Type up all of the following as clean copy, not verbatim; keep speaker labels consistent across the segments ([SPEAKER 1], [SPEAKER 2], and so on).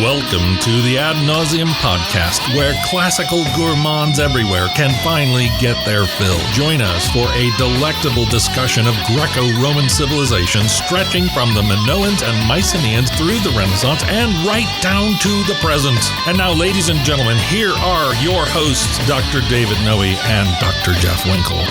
[SPEAKER 1] Welcome to the Ad Nauseam podcast, where classical gourmands everywhere can finally get their fill. Join us for a delectable discussion of Greco-Roman civilization stretching from the Minoans and Mycenaeans through the Renaissance and right down to the present. And now, ladies and gentlemen, here are your hosts, Dr. David Noe and Dr. Jeff Winkle.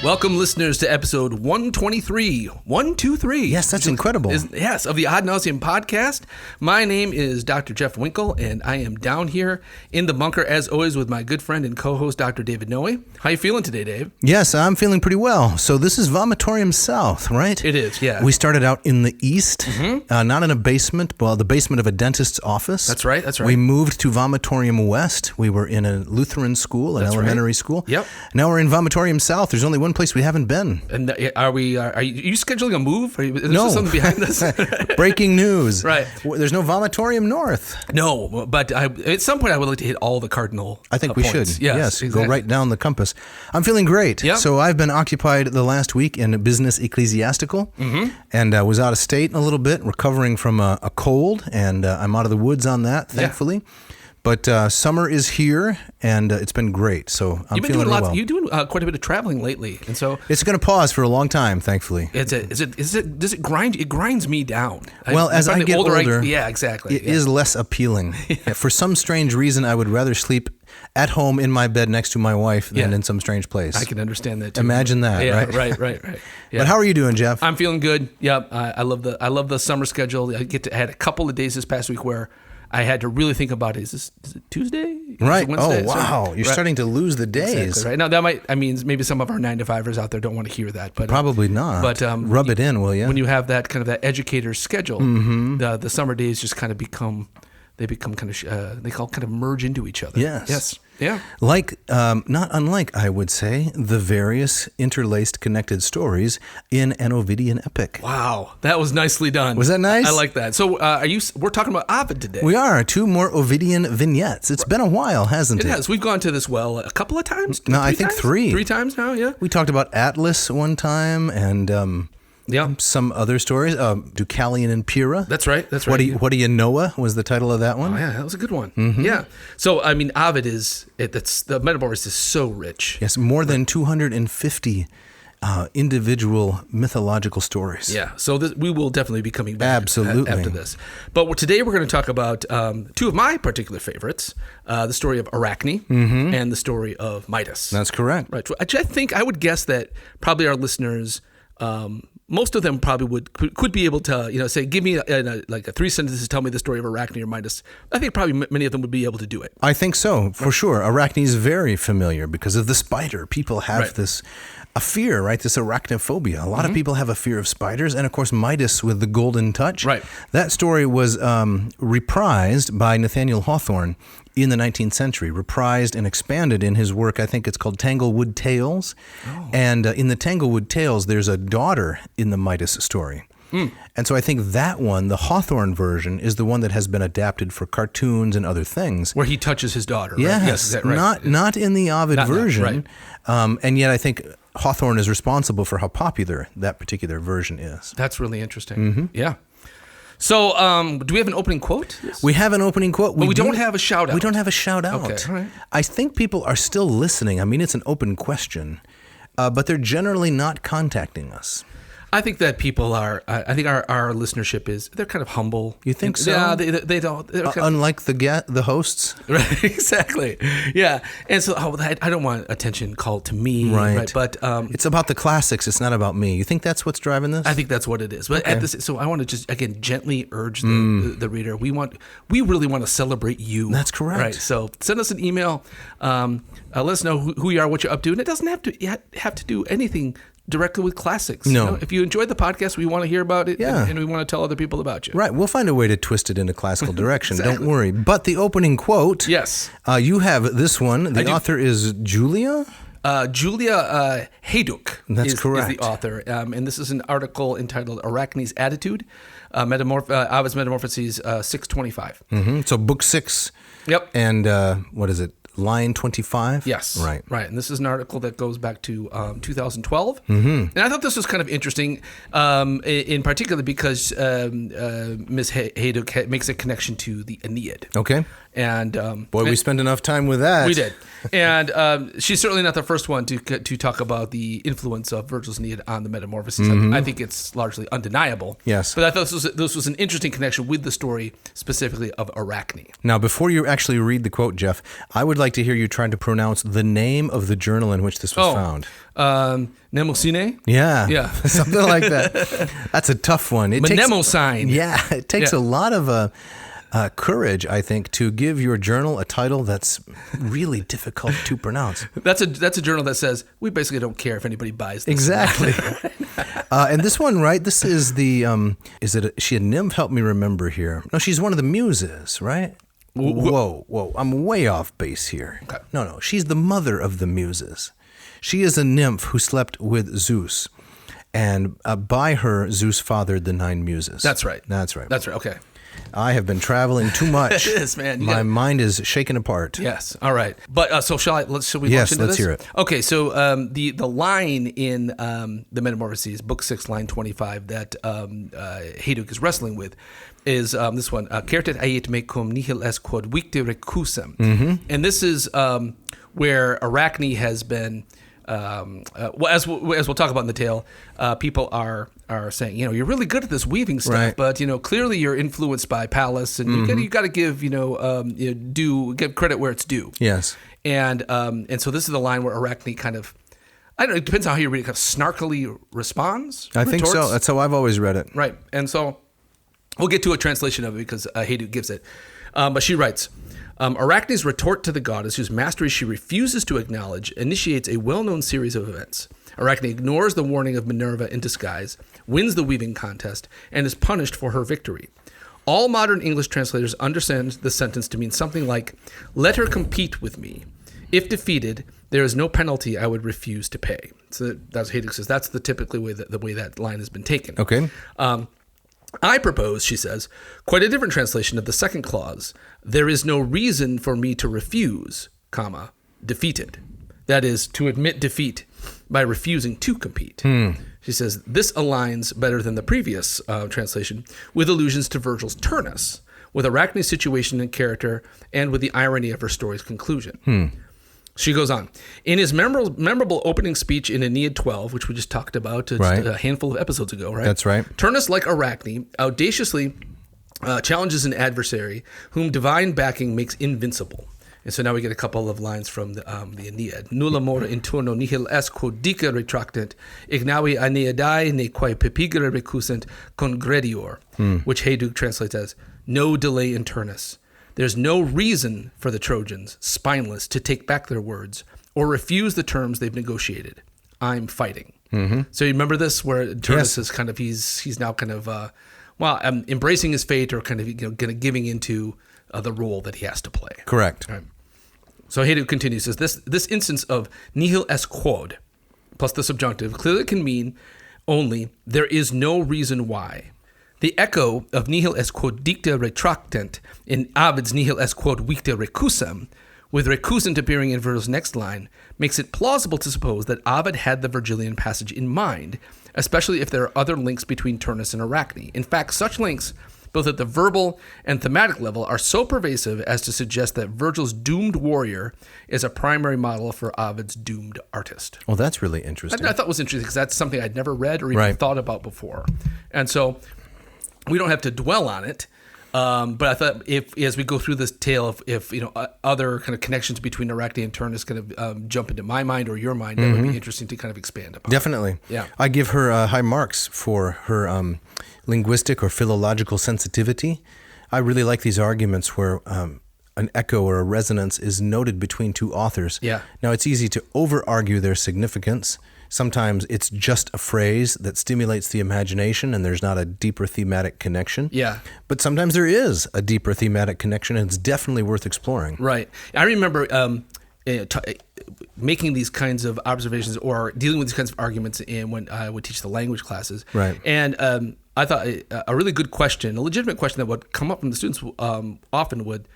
[SPEAKER 2] Welcome, listeners, to episode 123. 123.
[SPEAKER 3] Yes, that's incredible.
[SPEAKER 2] Yes, of the Ad Nauseam podcast. My name is Dr. Jeff Winkle, and I am down here in the bunker, as always, with my good friend and co-host, Dr. David Noe. How you feeling today, Dave?
[SPEAKER 3] Yes, I'm feeling pretty well. So this is Vomitorium South, right?
[SPEAKER 2] It is, yeah.
[SPEAKER 3] We started out in the east, not in a basement, well, the basement of a dentist's office.
[SPEAKER 2] That's right, that's right.
[SPEAKER 3] We moved to Vomitorium West. We were in a Lutheran school, an elementary school.
[SPEAKER 2] Yep.
[SPEAKER 3] Now we're in Vomitorium South. There's only one place we haven't been.
[SPEAKER 2] And are you scheduling a move? Is there
[SPEAKER 3] No.
[SPEAKER 2] something behind this?
[SPEAKER 3] Breaking news.
[SPEAKER 2] Right.
[SPEAKER 3] There's no Vomitorium North.
[SPEAKER 2] No, but at some point I would like to hit all the cardinal
[SPEAKER 3] I think we
[SPEAKER 2] points.
[SPEAKER 3] should.
[SPEAKER 2] Yes, exactly.
[SPEAKER 3] Go right down the compass. I'm feeling great.
[SPEAKER 2] Yep.
[SPEAKER 3] So I've been occupied the last week in business ecclesiastical, and I was out of state a little bit, recovering from a cold, and I'm out of the woods on that, thankfully. But summer is here, and it's been great. So I'm feeling really well.
[SPEAKER 2] You're doing quite a bit of traveling lately, and so
[SPEAKER 3] it's going to pause for a long time, thankfully.
[SPEAKER 2] does it grind? It grinds me down.
[SPEAKER 3] Well, as I get older,
[SPEAKER 2] yeah, exactly.
[SPEAKER 3] It is less appealing. For some strange reason, I would rather sleep at home in my bed next to my wife than in some strange place.
[SPEAKER 2] I can understand that too.
[SPEAKER 3] Imagine that, right?
[SPEAKER 2] Right. Yeah.
[SPEAKER 3] But how are you doing, Jeff?
[SPEAKER 2] I'm feeling good. Yeah, I love the summer schedule. I had a couple of days this past week where I had to really think about, is it Tuesday?
[SPEAKER 3] Right.
[SPEAKER 2] Wednesday?
[SPEAKER 3] Oh, wow. You're starting to lose the days.
[SPEAKER 2] Exactly, right. Now, that means maybe some of our 9-to-5ers out there don't want to hear that. But
[SPEAKER 3] Probably not.
[SPEAKER 2] But
[SPEAKER 3] rub it in, will you?
[SPEAKER 2] When you have that kind of that educator's schedule, the summer days just kind of become kind of merge into each other.
[SPEAKER 3] Yes.
[SPEAKER 2] Yeah.
[SPEAKER 3] Like, not unlike, I would say, the various interlaced connected stories in an Ovidian epic.
[SPEAKER 2] Wow, that was nicely done.
[SPEAKER 3] Was that nice?
[SPEAKER 2] I like that. So, we're talking about Ovid today.
[SPEAKER 3] We are. 2 more Ovidian vignettes. It's been a while, hasn't it?
[SPEAKER 2] It has. We've gone to this well a couple of times.
[SPEAKER 3] No, I think 3.
[SPEAKER 2] 3 times now, yeah.
[SPEAKER 3] We talked about Atlas one time and some other stories. Deucalion and Pyrrha.
[SPEAKER 2] That's right.
[SPEAKER 3] What do you know was the title of that one.
[SPEAKER 2] Oh, yeah, that was a good one. Yeah. So, I mean, Ovid the Metamorphosis is so rich.
[SPEAKER 3] Yes, more than 250 individual mythological stories.
[SPEAKER 2] Yeah, so we will definitely be coming back
[SPEAKER 3] Absolutely.
[SPEAKER 2] After this. But today we're going to talk about 2 of my particular favorites, the story of Arachne and the story of Midas.
[SPEAKER 3] That's correct.
[SPEAKER 2] Right. I would guess that probably our listeners, most of them probably could be able to, say, give me like a 3 sentences, tell me the story of Arachne or Midas. I think probably many of them would be able to do it.
[SPEAKER 3] I think so, for sure. Arachne is very familiar because of the spider. People have a fear, right? This arachnophobia. A lot of people have a fear of spiders. And of course, Midas with the golden touch.
[SPEAKER 2] Right.
[SPEAKER 3] That story was reprised by Nathaniel Hawthorne in the 19th century, reprised and expanded in his work. I think it's called Tanglewood Tales. Oh. And in the Tanglewood Tales, there's a daughter in the Midas story. And so I think that one, the Hawthorne version, is the one that has been adapted for cartoons and other things.
[SPEAKER 2] Where he touches his daughter, right?
[SPEAKER 3] Yes,
[SPEAKER 2] is that right?
[SPEAKER 3] Not in the Ovid version.
[SPEAKER 2] Right.
[SPEAKER 3] And yet I think Hawthorne is responsible for how popular that particular version is.
[SPEAKER 2] That's really interesting. Yeah. So, do we have an opening quote? Yes.
[SPEAKER 3] We have an opening quote.
[SPEAKER 2] But we don't have a shout out.
[SPEAKER 3] We don't have a shout out.
[SPEAKER 2] Okay. All right.
[SPEAKER 3] I think people are still listening. I mean, it's an open question, but they're generally not contacting us.
[SPEAKER 2] I think that people are. I think our listenership they're kind of humble.
[SPEAKER 3] You think so?
[SPEAKER 2] Yeah, they don't.
[SPEAKER 3] Unlike the hosts,
[SPEAKER 2] right? Exactly. Yeah, and so I don't want attention called to me, right? But
[SPEAKER 3] it's about the classics. It's not about me. You think that's what's driving this?
[SPEAKER 2] I think that's what it is. But so I want to just again gently urge the reader. We really want to celebrate you.
[SPEAKER 3] That's correct.
[SPEAKER 2] Right. So send us an email. Let us know who you are, what you're up to, and it doesn't have to do anything directly with classics.
[SPEAKER 3] No.
[SPEAKER 2] If you enjoyed the podcast, we want to hear about it,
[SPEAKER 3] Yeah.
[SPEAKER 2] and we want to tell other people about you.
[SPEAKER 3] Right. We'll find a way to twist it into classical direction.
[SPEAKER 2] Exactly.
[SPEAKER 3] Don't worry. But the opening quote.
[SPEAKER 2] Yes.
[SPEAKER 3] You have this one. The author is Julia?
[SPEAKER 2] Julia Hayduk
[SPEAKER 3] That's
[SPEAKER 2] is
[SPEAKER 3] correct.
[SPEAKER 2] the author. And this is an article entitled Arachne's Attitude, Ovid's Metamorphoses 625.
[SPEAKER 3] So book 6.
[SPEAKER 2] Yep.
[SPEAKER 3] And what is it? line 25?
[SPEAKER 2] Yes.
[SPEAKER 3] Right.
[SPEAKER 2] And this is an article that goes back to 2012. And I thought this was kind of interesting, in particular because Ms. Hayduk makes a connection to the Aeneid.
[SPEAKER 3] Okay.
[SPEAKER 2] And
[SPEAKER 3] we spent enough time with that.
[SPEAKER 2] We did. And she's certainly not the first one to talk about the influence of Virgil's Aeneid on the Metamorphoses. I think it's largely undeniable.
[SPEAKER 3] Yes.
[SPEAKER 2] But I thought this was an interesting connection with the story specifically of Arachne.
[SPEAKER 3] Now, before you actually read the quote, Jeff, I would like to hear you trying to pronounce the name of the journal in which this was found.
[SPEAKER 2] Mnemosyne?
[SPEAKER 3] Yeah. Something like that. That's a tough one.
[SPEAKER 2] Mnemosyne.
[SPEAKER 3] It takes a lot of courage, I think, to give your journal a title that's really difficult to pronounce.
[SPEAKER 2] That's a journal that says, we basically don't care if anybody buys this.
[SPEAKER 3] Exactly. And this one, right? This is the, she a nymph? Help me remember here. No, she's one of the muses, right? Whoa. I'm way off base here.
[SPEAKER 2] Okay.
[SPEAKER 3] No. She's the mother of the muses. She is a nymph who slept with Zeus. And by her, Zeus fathered the 9 muses.
[SPEAKER 2] That's right. Okay.
[SPEAKER 3] I have been traveling too much.
[SPEAKER 2] It is, man.
[SPEAKER 3] My mind is shaken apart.
[SPEAKER 2] Yes. All right. But so shall we launch into this?
[SPEAKER 3] Yes, let's hear it.
[SPEAKER 2] Okay. So the line in the Metamorphoses, Book 6, line 25, that Hayduk is wrestling with, is this one. Certet ait me cum nihil est quod victe recusem. And this is where Arachne has been. As we'll talk about in the tale, people are saying, you're really good at this weaving stuff,
[SPEAKER 3] right.
[SPEAKER 2] but clearly you're influenced by Pallas, and you got to give give credit where it's due.
[SPEAKER 3] Yes,
[SPEAKER 2] and so this is the line where Arachne kind of, I don't know, it depends on how you read it, kind of snarkily responds.
[SPEAKER 3] I think so. That's how I've always read it.
[SPEAKER 2] Right, and so we'll get to a translation of it because Hayduk gives it, but she writes. Arachne's retort to the goddess, whose mastery she refuses to acknowledge, initiates a well-known series of events. Arachne ignores the warning of Minerva in disguise, wins the weaving contest, and is punished for her victory. All modern English translators understand the sentence to mean something like, "Let her compete with me. If defeated, there is no penalty I would refuse to pay." So that's Hayduk says. That's the way that line has been taken.
[SPEAKER 3] Okay.
[SPEAKER 2] I propose, she says, quite a different translation of the second clause. There is no reason for me to refuse, defeated. That is, to admit defeat by refusing to compete. She says, this aligns better than the previous translation with allusions to Virgil's Turnus, with Arachne's situation and character, and with the irony of her story's conclusion. She goes on. In his memorable opening speech in Aeneid 12, which we just talked about a handful of episodes ago, right?
[SPEAKER 3] That's right.
[SPEAKER 2] Turnus, like Arachne, audaciously challenges an adversary whom divine backing makes invincible. And so now we get a couple of lines from the Aeneid. Nulla mora in turno nihil est quod dica retractant, ignavi Aeneadae ne quae pepigere recusant congredior, which Hayduk translates as, no delay in Turnus. There's no reason for the Trojans, spineless, to take back their words or refuse the terms they've negotiated. I'm fighting. So you remember this, where Turnus is kind of he's now kind of embracing his fate, or kind of giving into the role that he has to play.
[SPEAKER 3] Correct.
[SPEAKER 2] Right. So Hayduk continues, says this instance of nihil est quod plus the subjunctive clearly can mean only there is no reason why. The echo of nihil est quod dicta retractant in Ovid's nihil est quod victa recusam, with recusant appearing in Virgil's next line, makes it plausible to suppose that Ovid had the Virgilian passage in mind, especially if there are other links between Turnus and Arachne. In fact, such links, both at the verbal and thematic level, are so pervasive as to suggest that Virgil's doomed warrior is a primary model for Ovid's doomed artist.
[SPEAKER 3] Well, that's really interesting.
[SPEAKER 2] I thought it was interesting because that's something I'd never read or even thought about before. And so we don't have to dwell on it, but I thought if as we go through this tale, if other kind of connections between Arachne and Turnus kind of jump into my mind or your mind, that would be interesting to kind of expand upon.
[SPEAKER 3] Definitely.
[SPEAKER 2] Yeah.
[SPEAKER 3] I give her high marks for her linguistic or philological sensitivity. I really like these arguments where an echo or a resonance is noted between two authors.
[SPEAKER 2] Yeah.
[SPEAKER 3] Now, it's easy to over-argue their significance. Sometimes it's just a phrase that stimulates the imagination and there's not a deeper thematic connection.
[SPEAKER 2] Yeah.
[SPEAKER 3] But sometimes there is a deeper thematic connection, and it's definitely worth exploring.
[SPEAKER 2] Right. I remember making these kinds of observations or dealing with these kinds of arguments when I would teach the language classes.
[SPEAKER 3] Right.
[SPEAKER 2] And I thought a really good question, a legitimate question that would come up from the students often would,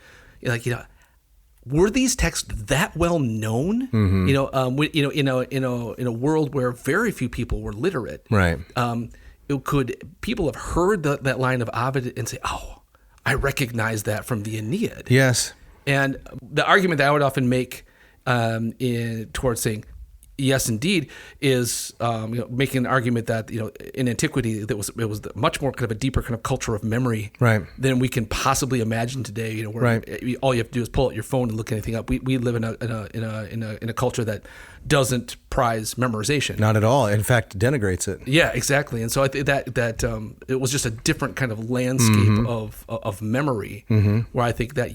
[SPEAKER 2] were these texts that well known? You know, in a world where very few people were literate,
[SPEAKER 3] Right.
[SPEAKER 2] Could people have heard that line of Ovid and say, "Oh, I recognize that from the Aeneid"?
[SPEAKER 3] Yes.
[SPEAKER 2] And the argument that I would often make towards saying, yes, indeed, is making an argument that in antiquity it was much more kind of a deeper kind of culture of memory
[SPEAKER 3] Right.
[SPEAKER 2] than we can possibly imagine today. Where
[SPEAKER 3] Right.
[SPEAKER 2] all you have to do is pull out your phone and look anything up. We live in a culture that doesn't prize memorization.
[SPEAKER 3] Not at all. In fact, denigrates it.
[SPEAKER 2] Yeah, exactly. And so I think that it was just a different kind of landscape of memory, where I think that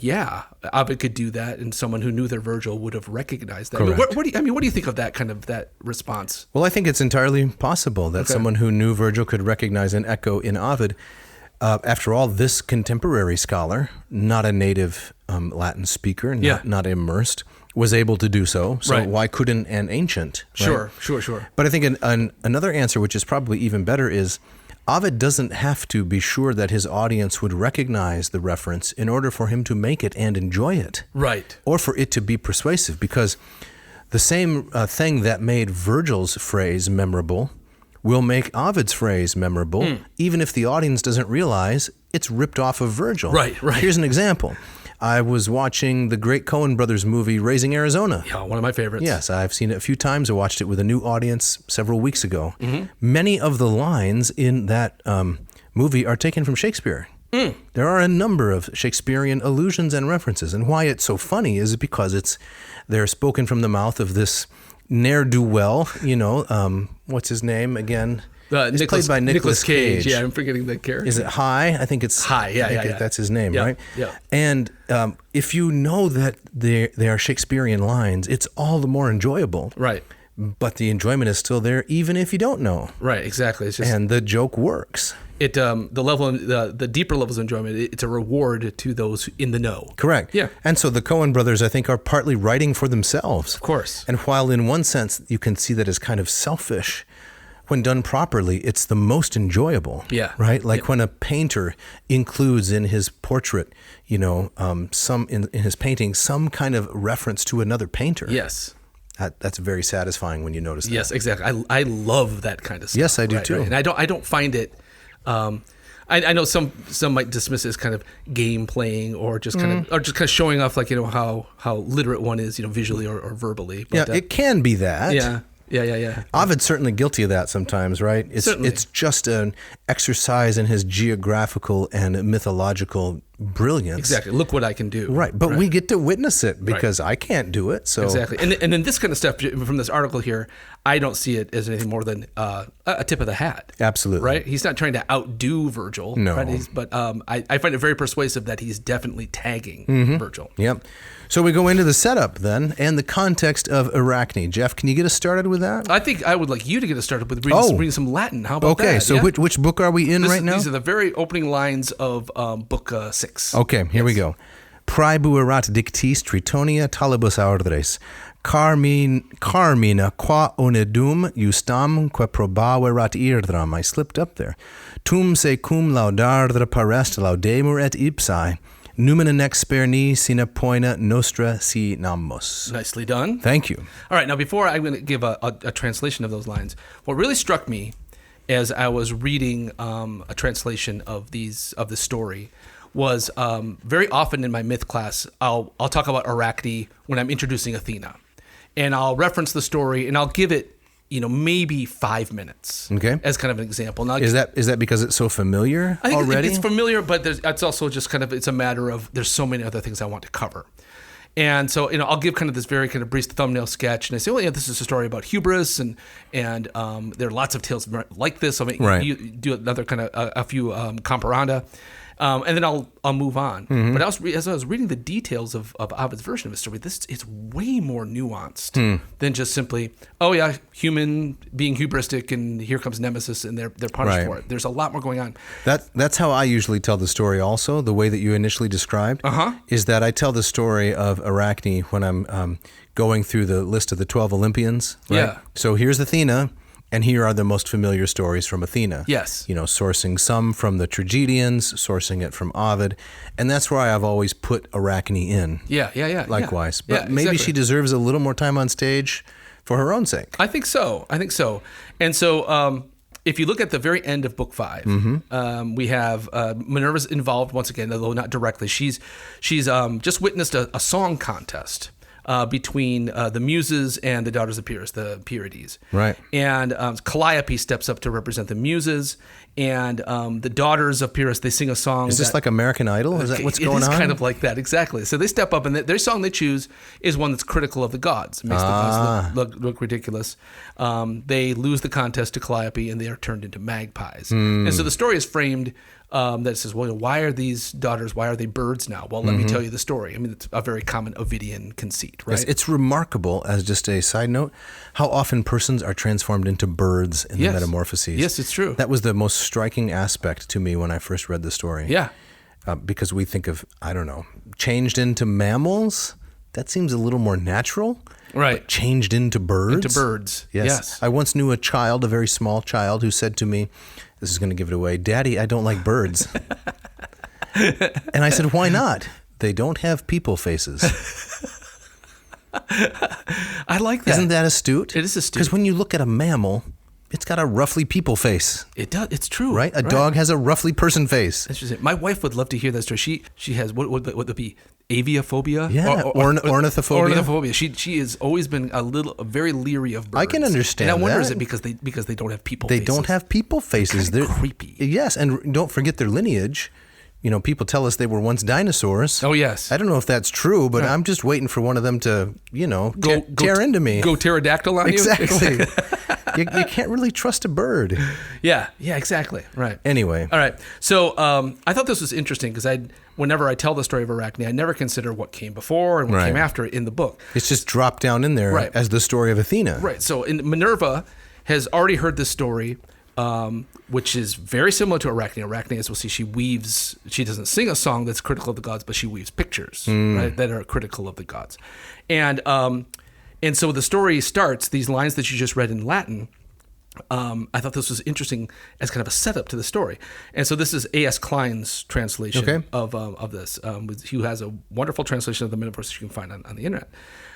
[SPEAKER 2] Ovid could do that, and someone who knew their Virgil would have recognized that.
[SPEAKER 3] Correct.
[SPEAKER 2] What do you think of that response?
[SPEAKER 3] Well, I think it's entirely possible that someone who knew Virgil could recognize an echo in Ovid. After all, this contemporary scholar, not a native Latin speaker, not immersed, was able to do so. So
[SPEAKER 2] Right.
[SPEAKER 3] why couldn't an ancient? Right?
[SPEAKER 2] Sure.
[SPEAKER 3] But I think another answer, which is probably even better, is Ovid doesn't have to be sure that his audience would recognize the reference in order for him to make it and enjoy it.
[SPEAKER 2] Right.
[SPEAKER 3] Or for it to be persuasive, because the same thing that made Virgil's phrase memorable will make Ovid's phrase memorable, even if the audience doesn't realize it's ripped off of Virgil.
[SPEAKER 2] Right.
[SPEAKER 3] Here's an example. I was watching the great Coen brothers movie, Raising Arizona.
[SPEAKER 2] Yeah, one of my favorites.
[SPEAKER 3] Yes, I've seen it a few times. I watched it with a new audience several weeks ago. Many of the lines in that movie are taken from Shakespeare. There are a number of Shakespearean allusions and references. And why it's so funny is because they're spoken from the mouth of this ne'er-do-well, what's his name again? It's played by Nicolas Cage.
[SPEAKER 2] Yeah, I'm forgetting the character.
[SPEAKER 3] Is it High? I think it's
[SPEAKER 2] High. Yeah.
[SPEAKER 3] That's his name,
[SPEAKER 2] Yeah,
[SPEAKER 3] right?
[SPEAKER 2] yeah.
[SPEAKER 3] And if you know that they are Shakespearean lines, it's all the more enjoyable.
[SPEAKER 2] Right.
[SPEAKER 3] But the enjoyment is still there, even if you don't know.
[SPEAKER 2] Right. Exactly. It's just
[SPEAKER 3] And the joke works.
[SPEAKER 2] the deeper levels of enjoyment. It's a reward to those in the know.
[SPEAKER 3] Correct.
[SPEAKER 2] Yeah.
[SPEAKER 3] And so the Coen brothers, I think, are partly writing for themselves.
[SPEAKER 2] Of course.
[SPEAKER 3] And while in one sense you can see that as kind of selfish, when done properly, it's the most enjoyable.
[SPEAKER 2] Yeah.
[SPEAKER 3] Right? Like when a painter includes in his portrait, some in his painting, some kind of reference to another painter.
[SPEAKER 2] Yes.
[SPEAKER 3] That's very satisfying when you notice that.
[SPEAKER 2] Yes, exactly. I love that kind of stuff.
[SPEAKER 3] Yes, I do too.
[SPEAKER 2] Right. And I don't find it. I know some might dismiss it as kind of game playing or just kind of showing off, like how literate one is, visually or verbally. But,
[SPEAKER 3] It can be that.
[SPEAKER 2] Yeah.
[SPEAKER 3] Ovid's certainly guilty of that sometimes, right? It's just an exercise in his geographical and mythological brilliance.
[SPEAKER 2] Exactly. Look what I can do.
[SPEAKER 3] Right. But we get to witness it because I can't do it. So
[SPEAKER 2] exactly. And then this kind of stuff from this article here, I don't see it as anything more than a tip of the hat.
[SPEAKER 3] Absolutely.
[SPEAKER 2] Right? He's not trying to outdo Virgil.
[SPEAKER 3] No.
[SPEAKER 2] Right? But I find it very persuasive that he's definitely tagging Virgil.
[SPEAKER 3] Yep. So we go into the setup then and the context of Arachne. Jeff, can you get us started with that?
[SPEAKER 2] I think I would like you to get us started with reading some Latin. How about that?
[SPEAKER 3] Okay, so
[SPEAKER 2] yeah?
[SPEAKER 3] which book are we in right now?
[SPEAKER 2] These are the very opening lines of book 6.
[SPEAKER 3] Okay, here we go. Praebu erat dictis Tritonia talibus aurdres. Carmina qua onedum justam que probaverat irdram. I slipped up there. Tum se cum laudardra parest laudemur et ipsae. Numina nex sperni sine poina nostra si namus.
[SPEAKER 2] Nicely done.
[SPEAKER 3] Thank you.
[SPEAKER 2] All right, now before I'm going to give a translation of those lines, what really struck me as I was reading a translation of the story was very often in my myth class, I'll talk about Arachne when I'm introducing Athena. And I'll reference the story and I'll give it, maybe 5 minutes.
[SPEAKER 3] Okay.
[SPEAKER 2] As kind of an example. Now,
[SPEAKER 3] Is that because it's so familiar
[SPEAKER 2] I think
[SPEAKER 3] already?
[SPEAKER 2] it's familiar, but it's also just it's a matter of there's so many other things I want to cover. And so, I'll give kind of this very kind of brief thumbnail sketch, and I say, well, yeah, this is a story about hubris, and there are lots of tales like this. So you do another kind of a few comparanda, and then I'll move on. But as I was reading the details of Ovid's version of the story, it's way more nuanced than just simply, oh yeah, human being hubristic, and here comes Nemesis, and they're punished for it. There's a lot more going on.
[SPEAKER 3] That's how I usually tell the story also, the way that you initially described, is that I tell the story of Arachne when I'm going through the list of the 12 Olympians. Right?
[SPEAKER 2] Yeah.
[SPEAKER 3] So here's Athena, And here are the most familiar stories from Athena.
[SPEAKER 2] Yes.
[SPEAKER 3] Sourcing some from the tragedians, sourcing it from Ovid. And that's why I've always put Arachne in.
[SPEAKER 2] Yeah.
[SPEAKER 3] Likewise.
[SPEAKER 2] Yeah.
[SPEAKER 3] But maybe she deserves a little more time on stage for her own sake.
[SPEAKER 2] I think so. And so if you look at the very end of Book 5, we have Minerva's involved once again, although not directly. She's just witnessed a song contest between the Muses and the daughters of Pyrrhus, the Pyrrhides.
[SPEAKER 3] Right.
[SPEAKER 2] And Calliope steps up to represent the Muses, and the daughters of Pyrrhus, they sing a song.
[SPEAKER 3] Is this like American Idol? Is that what's going on?
[SPEAKER 2] It is kind of like that, exactly. So they step up, and their song they choose is one that's critical of the gods. It makes the gods look ridiculous. They lose the contest to Calliope, and they are turned into magpies. And so the story is framed that says, well, why are these daughters, why are they birds now? Well, let me tell you the story. I mean, it's a very common Ovidian conceit, right?
[SPEAKER 3] Yes, it's remarkable, as just a side note, how often persons are transformed into birds in the Metamorphoses.
[SPEAKER 2] Yes, it's true.
[SPEAKER 3] That was the most striking aspect to me when I first read the story.
[SPEAKER 2] Yeah.
[SPEAKER 3] Because we think of, changed into mammals? That seems a little more natural.
[SPEAKER 2] Right.
[SPEAKER 3] But changed into birds?
[SPEAKER 2] Into birds, yes.
[SPEAKER 3] I once knew a very small child, who said to me, this is going to give it away, "Daddy, I don't like birds." And I said, "Why not? They don't have people faces."
[SPEAKER 2] I like that.
[SPEAKER 3] Isn't that astute?
[SPEAKER 2] It is astute.
[SPEAKER 3] Because when you look at a mammal, it's got a roughly people face.
[SPEAKER 2] It does. It's true.
[SPEAKER 3] Right? A dog has a roughly person face.
[SPEAKER 2] Interesting. My wife would love to hear that story. She has, what would it be? Aviophobia?
[SPEAKER 3] Yeah, ornithophobia.
[SPEAKER 2] Ornithophobia. She has always been very leery of birds.
[SPEAKER 3] I can understand
[SPEAKER 2] and I wonder,
[SPEAKER 3] that.
[SPEAKER 2] is it because they don't have people
[SPEAKER 3] They
[SPEAKER 2] faces?
[SPEAKER 3] don't have people faces.
[SPEAKER 2] They're creepy.
[SPEAKER 3] Yes, and don't forget their lineage. People tell us they were once dinosaurs.
[SPEAKER 2] Oh, yes.
[SPEAKER 3] I don't know if that's true, but I'm just waiting for one of them to, tear into me.
[SPEAKER 2] Go pterodactyl on you?
[SPEAKER 3] Exactly. You can't really trust a bird.
[SPEAKER 2] Yeah, exactly. Right.
[SPEAKER 3] Anyway.
[SPEAKER 2] All right. So I thought this was interesting because whenever I tell the story of Arachne, I never consider what came before and what came after in the book.
[SPEAKER 3] It's just dropped down in there as the story of Athena.
[SPEAKER 2] Right. So Minerva has already heard this story, which is very similar to Arachne. Arachne, as we'll see, she doesn't sing a song that's critical of the gods, but she weaves pictures, right, that are critical of the gods. And so the story starts, these lines that you just read in Latin, I thought this was interesting as kind of a setup to the story. And so this is A.S. Klein's translation of this, who has a wonderful translation of the Minerva you can find on the internet.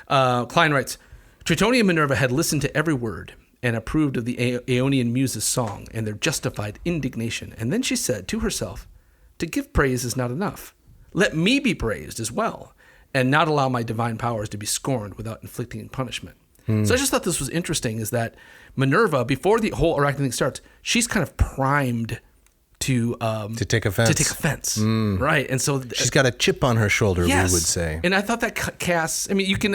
[SPEAKER 2] Klein writes, Tritonian Minerva had listened to every word and approved of the Aeonian Muses' song and their justified indignation. And then she said to herself, to give praise is not enough. Let me be praised as well, and not allow my divine powers to be scorned without inflicting punishment. So I just thought this was interesting, is that Minerva, before the whole Arachne thing starts, she's kind of primed to
[SPEAKER 3] take offense.
[SPEAKER 2] Right? And so
[SPEAKER 3] she's got a chip on her shoulder, we would say.
[SPEAKER 2] And I thought that casts. I mean, you can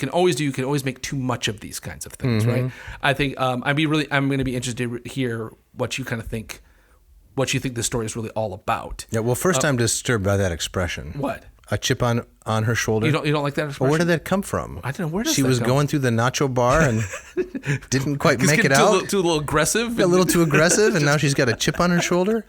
[SPEAKER 2] always do. You can always make too much of these kinds of things, right? I think I'm going to be interested to hear what you kind of think, what you think this story is really all about.
[SPEAKER 3] Yeah. Well, first I'm disturbed by that expression.
[SPEAKER 2] What?
[SPEAKER 3] A chip on her shoulder.
[SPEAKER 2] You don't like that expression?
[SPEAKER 3] Well, where did that come from?
[SPEAKER 2] I don't know. Where does
[SPEAKER 3] she
[SPEAKER 2] that
[SPEAKER 3] was
[SPEAKER 2] come
[SPEAKER 3] going through the nacho bar and didn't quite make it out.
[SPEAKER 2] Too a little aggressive.
[SPEAKER 3] A little too aggressive, and now she's got a chip on her shoulder.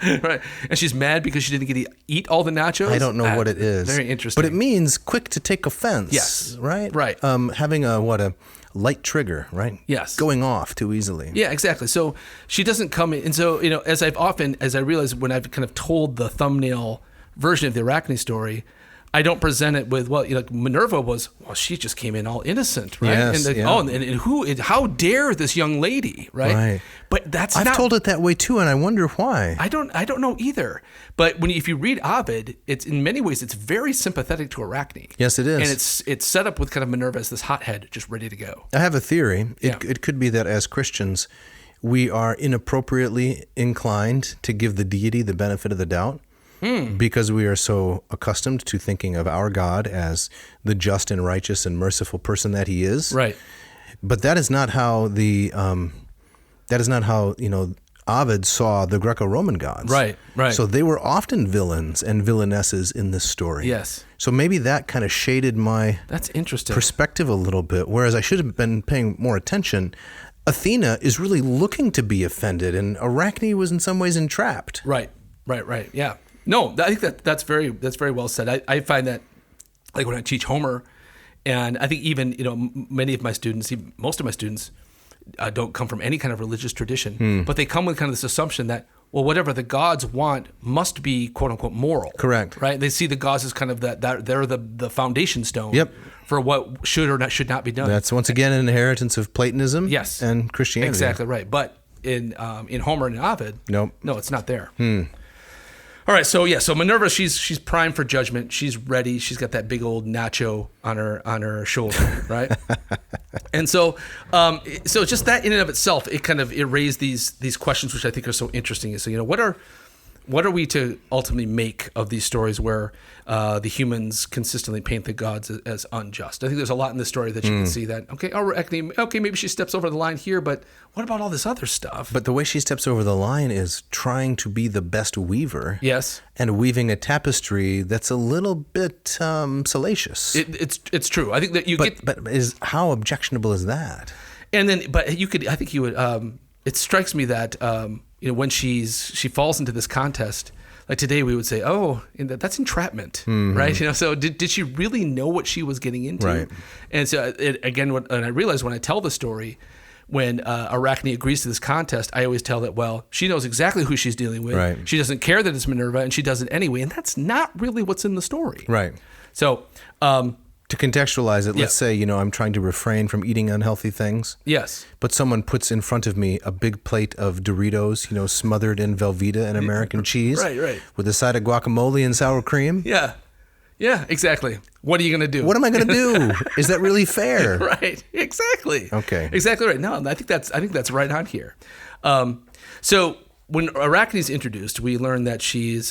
[SPEAKER 2] Right, and she's mad because she didn't get to eat all the nachos.
[SPEAKER 3] I don't know what it is.
[SPEAKER 2] Very interesting.
[SPEAKER 3] But it means quick to take offense.
[SPEAKER 2] Yes.
[SPEAKER 3] Right.
[SPEAKER 2] Right.
[SPEAKER 3] Having a light trigger. Right.
[SPEAKER 2] Yes.
[SPEAKER 3] Going off too easily.
[SPEAKER 2] Yeah, exactly. So she doesn't come in, and so as I realize when I've kind of told the thumbnail version of the Arachne story, I don't present it with, Minerva was, she just came in all innocent, right?
[SPEAKER 3] Yes,
[SPEAKER 2] and how dare this young lady, right? But I've
[SPEAKER 3] told it that way too, and I wonder why.
[SPEAKER 2] I don't know either. But if you read Ovid, it's in many ways it's very sympathetic to Arachne.
[SPEAKER 3] Yes, it is.
[SPEAKER 2] And it's set up with kind of Minerva as this hothead, just ready to go.
[SPEAKER 3] I have a theory.
[SPEAKER 2] Yeah.
[SPEAKER 3] It could be that as Christians, we are inappropriately inclined to give the deity the benefit of the doubt. Because we are so accustomed to thinking of our God as the just and righteous and merciful person that He is,
[SPEAKER 2] right?
[SPEAKER 3] But that is not how Ovid saw the Greco-Roman gods,
[SPEAKER 2] right?
[SPEAKER 3] So they were often villains and villainesses in this story.
[SPEAKER 2] Yes.
[SPEAKER 3] So maybe that kind of shaded my perspective a little bit. Whereas I should have been paying more attention. Athena is really looking to be offended, and Arachne was in some ways entrapped.
[SPEAKER 2] Right. Yeah. No, I think that's very well said. I find that, like when I teach Homer, and I think even many of my students, most of my students, don't come from any kind of religious tradition, but they come with kind of this assumption that, well, whatever the gods want must be quote unquote moral.
[SPEAKER 3] Correct.
[SPEAKER 2] Right? They see the gods as kind of that they're the foundation stone
[SPEAKER 3] Yep.
[SPEAKER 2] for what should or should not be done.
[SPEAKER 3] That's once again an inheritance of Platonism
[SPEAKER 2] Yes.
[SPEAKER 3] and Christianity.
[SPEAKER 2] Exactly right. But in Homer and Ovid,
[SPEAKER 3] Nope.
[SPEAKER 2] no, it's not there. All right, so Minerva, she's primed for judgment. She's ready. She's got that big old nacho on her shoulder, right? And so just that in and of itself, it raised these questions, which I think are so interesting. So what are we to ultimately make of these stories where the humans consistently paint the gods as unjust? I think there's a lot in this story that you can see that, okay, maybe she steps over the line here, but what about all this other stuff?
[SPEAKER 3] But the way she steps over the line is trying to be the best weaver.
[SPEAKER 2] Yes.
[SPEAKER 3] And weaving a tapestry that's a little bit salacious.
[SPEAKER 2] It's true. I think that
[SPEAKER 3] But how objectionable is that?
[SPEAKER 2] And then, it strikes me that, when she falls into this contest, like today we would say, that's entrapment, right? So did she really know what she was getting into?
[SPEAKER 3] Right.
[SPEAKER 2] And so and I realize when I tell the story, when Arachne agrees to this contest, I always tell that, well, she knows exactly who she's dealing with.
[SPEAKER 3] Right.
[SPEAKER 2] She doesn't care that it's Minerva, and she does it anyway. And that's not really what's in the story.
[SPEAKER 3] Right.
[SPEAKER 2] So,
[SPEAKER 3] to contextualize it, let's say, I'm trying to refrain from eating unhealthy things.
[SPEAKER 2] yes.
[SPEAKER 3] But someone puts in front of me a big plate of Doritos, smothered in Velveeta and American cheese.
[SPEAKER 2] Right.
[SPEAKER 3] With a side of guacamole and sour cream.
[SPEAKER 2] Yeah. Yeah, exactly. What are you going to do?
[SPEAKER 3] What am I going to do? Is that really fair?
[SPEAKER 2] Right. Exactly.
[SPEAKER 3] Okay.
[SPEAKER 2] Exactly right. No, I think that's right on here. So when Arachne's introduced, we learn that she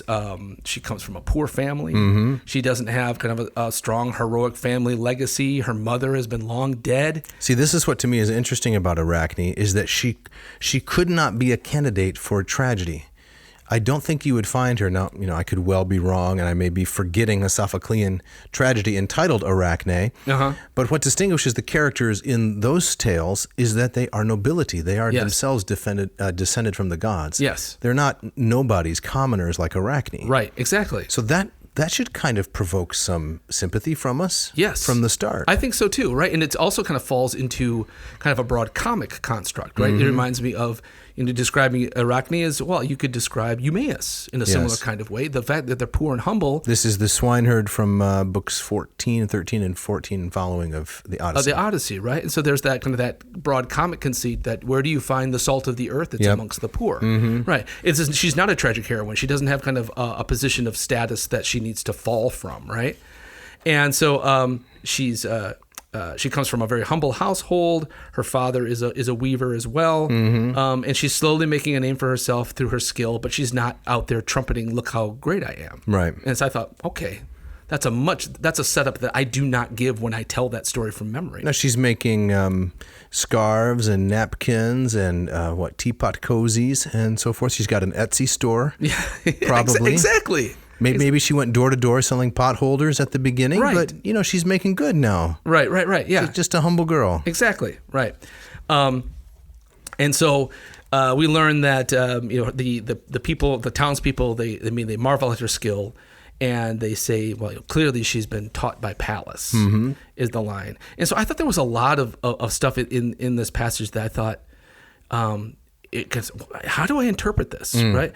[SPEAKER 2] comes from a poor family. She doesn't have kind of a strong heroic family legacy. Her mother has been long dead.
[SPEAKER 3] See, this is what to me is interesting about Arachne, is that she could not be a candidate for tragedy. I don't think you would find her, now, I could well be wrong, and I may be forgetting a Sophoclean tragedy entitled Arachne, but what distinguishes the characters in those tales is that they are nobility. They are themselves descended from the gods.
[SPEAKER 2] Yes.
[SPEAKER 3] They're not nobodies, commoners like Arachne.
[SPEAKER 2] Right, exactly.
[SPEAKER 3] So that should kind of provoke some sympathy from us from the start.
[SPEAKER 2] I think so too, right? And it also kind of falls into kind of a broad comic construct, right? It reminds me of, describing Arachne as, well, you could describe Eumaeus in a similar kind of way. The fact that they're poor and humble.
[SPEAKER 3] This is the swineherd from books 14, 13, and 14 and following of the Odyssey.
[SPEAKER 2] The Odyssey, right? And so there's that kind of that broad comic conceit that where do you find the salt of the earth? It's amongst the poor, right? She's not a tragic heroine. She doesn't have kind of a position of status that she needs to fall from, right? And so she comes from a very humble household. Her father is a weaver as well, and she's slowly making a name for herself through her skill. But she's not out there trumpeting, "Look how great I am!"
[SPEAKER 3] Right.
[SPEAKER 2] And so I thought, okay, that's a setup that I do not give when I tell that story from memory.
[SPEAKER 3] Now she's making scarves and napkins and teapot cozies and so forth. She's got an Etsy store, probably.
[SPEAKER 2] Exactly.
[SPEAKER 3] Maybe she went door to door selling pot holders at the beginning,
[SPEAKER 2] right.
[SPEAKER 3] But she's making good now.
[SPEAKER 2] Right. Yeah,
[SPEAKER 3] just a humble girl.
[SPEAKER 2] Exactly. Right. And so we learn that the people, the townspeople, they marvel at her skill, and they say, well, clearly she's been taught by Pallas, is the line. And so I thought there was a lot of stuff in this passage that I thought. Because how do I interpret this, right?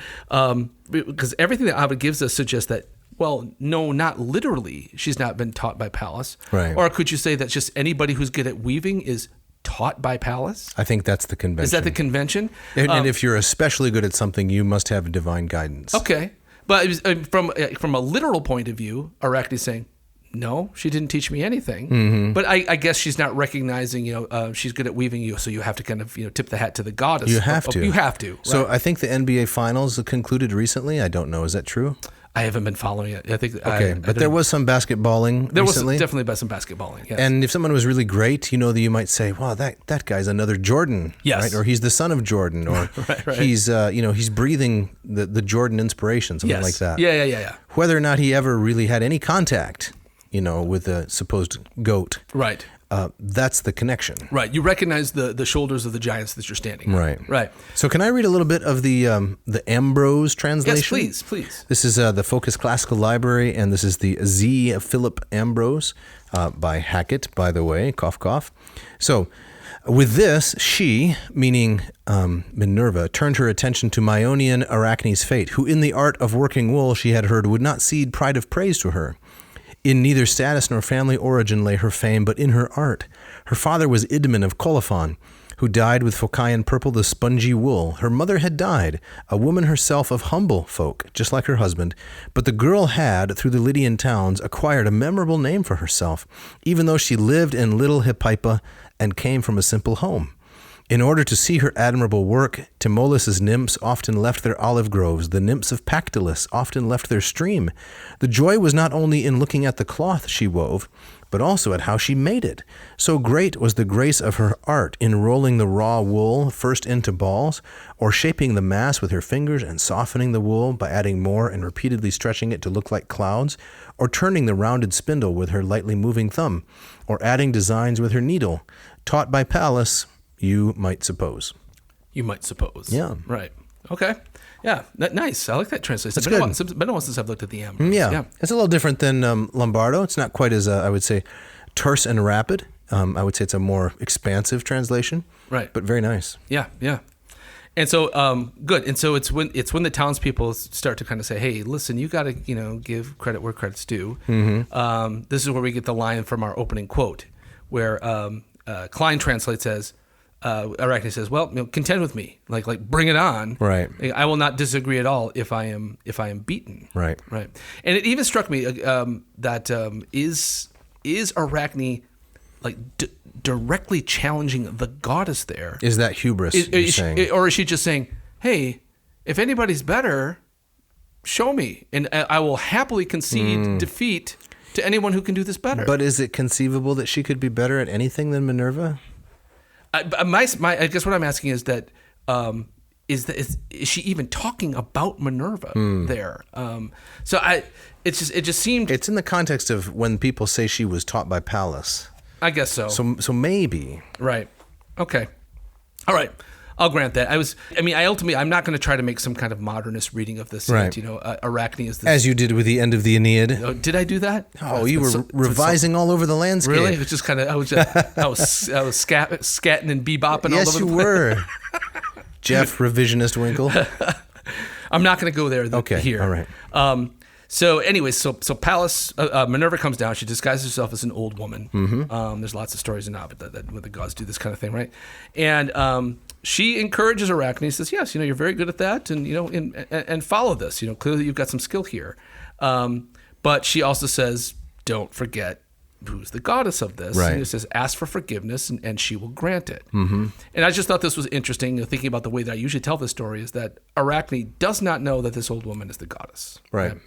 [SPEAKER 2] Because everything that Ovid gives us suggests that, well, no, not literally, she's not been taught by Pallas.
[SPEAKER 3] Right.
[SPEAKER 2] Or could you say that just anybody who's good at weaving is taught by Pallas?
[SPEAKER 3] I think that's the convention.
[SPEAKER 2] Is that the convention?
[SPEAKER 3] And if you're especially good at something, you must have divine guidance.
[SPEAKER 2] Okay. But from a literal point of view, Arachne's saying, no, she didn't teach me anything. But I guess she's not recognizing, she's good at weaving, so you have to kind of, tip the hat to the goddess.
[SPEAKER 3] You have to.
[SPEAKER 2] You have to. Right?
[SPEAKER 3] So I think the NBA Finals concluded recently. I don't know. Is that true?
[SPEAKER 2] I haven't been following it. I think.
[SPEAKER 3] Okay, but there was some basketballing
[SPEAKER 2] there
[SPEAKER 3] recently.
[SPEAKER 2] Was definitely some basketballing. Yes.
[SPEAKER 3] And if someone was really great, that you might say, "Wow, that guy's another Jordan."
[SPEAKER 2] Yes.
[SPEAKER 3] Right? Or he's the son of Jordan, or
[SPEAKER 2] right.
[SPEAKER 3] he's he's breathing the Jordan inspiration, something like that.
[SPEAKER 2] Yeah.
[SPEAKER 3] Whether or not he ever really had any contact, with the supposed GOAT.
[SPEAKER 2] Right.
[SPEAKER 3] That's the connection.
[SPEAKER 2] Right. You recognize the shoulders of the giants that you're standing on. Right.
[SPEAKER 3] So can I read a little bit of the Ambrose translation?
[SPEAKER 2] Yes, please.
[SPEAKER 3] This is the Focus Classical Library, and this is the Z. Philip Ambrose by Hackett, by the way, cough, cough. So, With this, she, meaning Minerva, turned her attention to Maeonian Arachne's fate, who in the art of working wool she had heard would not cede pride of praise to her. In neither status nor family origin lay her fame, but in her art. Her father was Idmon of Colophon, who dyed with Phocian purple the spongy wool. Her mother had died, a woman herself of humble folk, just like her husband, but the girl had, through the Lydian towns, acquired a memorable name for herself, even though she lived in little Hippaipa and came from a simple home. In order to see her admirable work, Timolus's nymphs often left their olive groves. The nymphs of Pactolus often left their stream. The joy was not only in looking at the cloth she wove, but also at how she made it. So great was the grace of her art in rolling the raw wool first into balls, or shaping the mass with her fingers and softening the wool by adding more and repeatedly stretching it to look like clouds, or turning the rounded spindle with her lightly moving thumb, or adding designs with her needle. Taught by Pallas, you might suppose.
[SPEAKER 2] You might suppose.
[SPEAKER 3] Yeah.
[SPEAKER 2] Right. Okay. Yeah. Nice. I like that translation.
[SPEAKER 3] That's
[SPEAKER 2] Been a
[SPEAKER 3] good.
[SPEAKER 2] while- been a while since I've looked at the M.
[SPEAKER 3] Yeah. It's a little different than Lombardo. It's not quite as, I would say, terse and rapid. I would say it's a more expansive translation.
[SPEAKER 2] Right.
[SPEAKER 3] But very nice.
[SPEAKER 2] Yeah. Yeah. And so, good. And so it's when the townspeople start to kind of say, "Hey, listen, you got to give credit where credit's due." Mm-hmm. This is where we get the line from our opening quote, where Klein translates as, Arachne says, "Well, contend with me, like bring it on.
[SPEAKER 3] Right.
[SPEAKER 2] I will not disagree at all if I am beaten."
[SPEAKER 3] Right.
[SPEAKER 2] Right. And it even struck me that is Arachne like directly challenging the goddess there?
[SPEAKER 3] Is that hubris, you're saying?
[SPEAKER 2] Or is she just saying, "Hey, if anybody's better, show me, and I will happily concede defeat to anyone who can do this better"?
[SPEAKER 3] But is it conceivable that she could be better at anything than Minerva?
[SPEAKER 2] I guess what I'm asking is that is she even talking about Minerva there? It just seemed.
[SPEAKER 3] It's in the context of when people say she was taught by Pallas.
[SPEAKER 2] I guess so.
[SPEAKER 3] So maybe.
[SPEAKER 2] Right. Okay. All right. I'll grant that. I'm not going to try to make some kind of modernist reading of this.
[SPEAKER 3] Right.
[SPEAKER 2] Arachne is this.
[SPEAKER 3] As you did with the end of the Aeneid.
[SPEAKER 2] Oh, did I do that?
[SPEAKER 3] Oh, you were revising all over the landscape.
[SPEAKER 2] Really? It was just kind of. I was scatting and bebopping all over the place.
[SPEAKER 3] Yes, you were. Jeff, revisionist Winkle.
[SPEAKER 2] I'm not going to go there
[SPEAKER 3] Okay.
[SPEAKER 2] here.
[SPEAKER 3] All right.
[SPEAKER 2] So anyways, so Pallas, Minerva comes down. She disguises herself as an old woman. Mm-hmm. There's lots of stories in Ovid that where the gods do this kind of thing, right? And she encourages Arachne. Says, "Yes, you're very good at that, and and follow this. Clearly you've got some skill here." But she also says, "Don't forget who's the goddess of this."
[SPEAKER 3] Right.
[SPEAKER 2] And it says, "Ask for forgiveness, and she will grant it." Mm-hmm. And I just thought this was interesting. Thinking about the way that I usually tell this story is that Arachne does not know that this old woman is the goddess.
[SPEAKER 3] Right.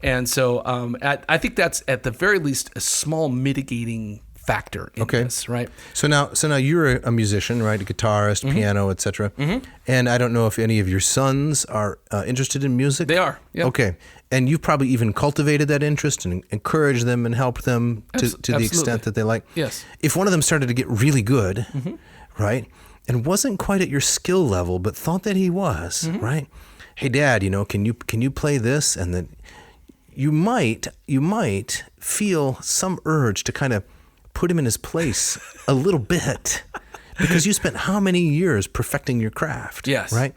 [SPEAKER 2] And so I think that's at the very least a small mitigating factor in this, right?
[SPEAKER 3] So now you're a musician, right? A guitarist, piano, etc. Mm-hmm. And I don't know if any of your sons are interested in music.
[SPEAKER 2] They are. Yeah.
[SPEAKER 3] Okay. And you've probably even cultivated that interest and encouraged them and helped them to the extent that they like.
[SPEAKER 2] Yes.
[SPEAKER 3] If one of them started to get really good, right, and wasn't quite at your skill level, but thought that he was, right? Hey, Dad, can you play this? And then you might feel some urge to kind of put him in his place a little bit, because you spent how many years perfecting your craft?
[SPEAKER 2] Yes.
[SPEAKER 3] Right?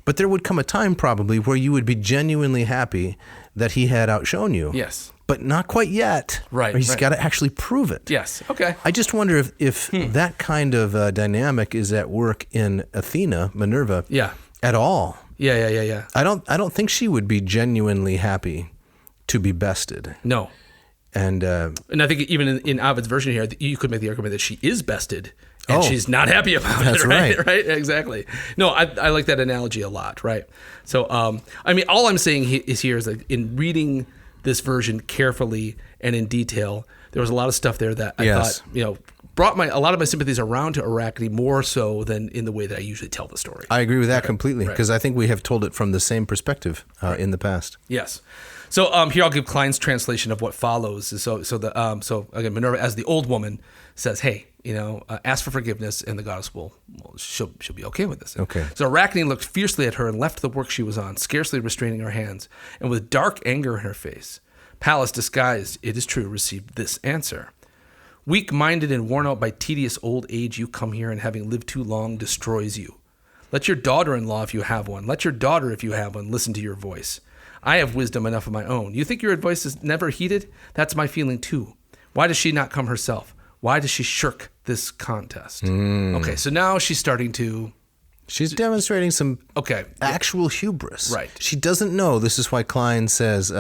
[SPEAKER 3] But there would come a time probably where you would be genuinely happy that he had outshone you.
[SPEAKER 2] Yes.
[SPEAKER 3] But not quite yet.
[SPEAKER 2] Right.
[SPEAKER 3] He's got to actually prove it.
[SPEAKER 2] Yes. Okay.
[SPEAKER 3] I just wonder if that kind of dynamic is at work in Athena, Minerva,
[SPEAKER 2] Yeah.
[SPEAKER 3] at all.
[SPEAKER 2] Yeah.
[SPEAKER 3] I don't think she would be genuinely happy to be bested.
[SPEAKER 2] No.
[SPEAKER 3] And
[SPEAKER 2] I think even in Ovid's version here, you could make the argument that she is bested and she's not happy about
[SPEAKER 3] that's
[SPEAKER 2] it. Right?
[SPEAKER 3] right.
[SPEAKER 2] Right. Exactly. No, I like that analogy a lot. Right. So, all I'm saying is that in reading this version carefully and in detail, there was a lot of stuff there that I thought, brought a lot of my sympathies around to Arachne more so than in the way that I usually tell the story.
[SPEAKER 3] I agree with that completely, because I think we have told it from the same perspective in the past.
[SPEAKER 2] Yes. So here I'll give Klein's translation of what follows. So again, Minerva as the old woman says, "Hey, ask for forgiveness, and the goddess she'll be okay with this."
[SPEAKER 3] Okay.
[SPEAKER 2] So Arachne looked fiercely at her and left the work she was on, scarcely restraining her hands, and with dark anger in her face. Pallas, disguised, it is true, received this answer: Weak-minded and worn out by tedious old age, you come here, and having lived too long, destroys you. Let your daughter-in-law, if you have one, let your daughter, if you have one, listen to your voice. I have wisdom enough of my own. You think your advice is never heeded? That's my feeling too. Why does she not come herself? Why does she shirk this contest? Okay, so now she's starting to...
[SPEAKER 3] She's demonstrating some actual hubris.
[SPEAKER 2] Right.
[SPEAKER 3] She doesn't know. This is why Klein says,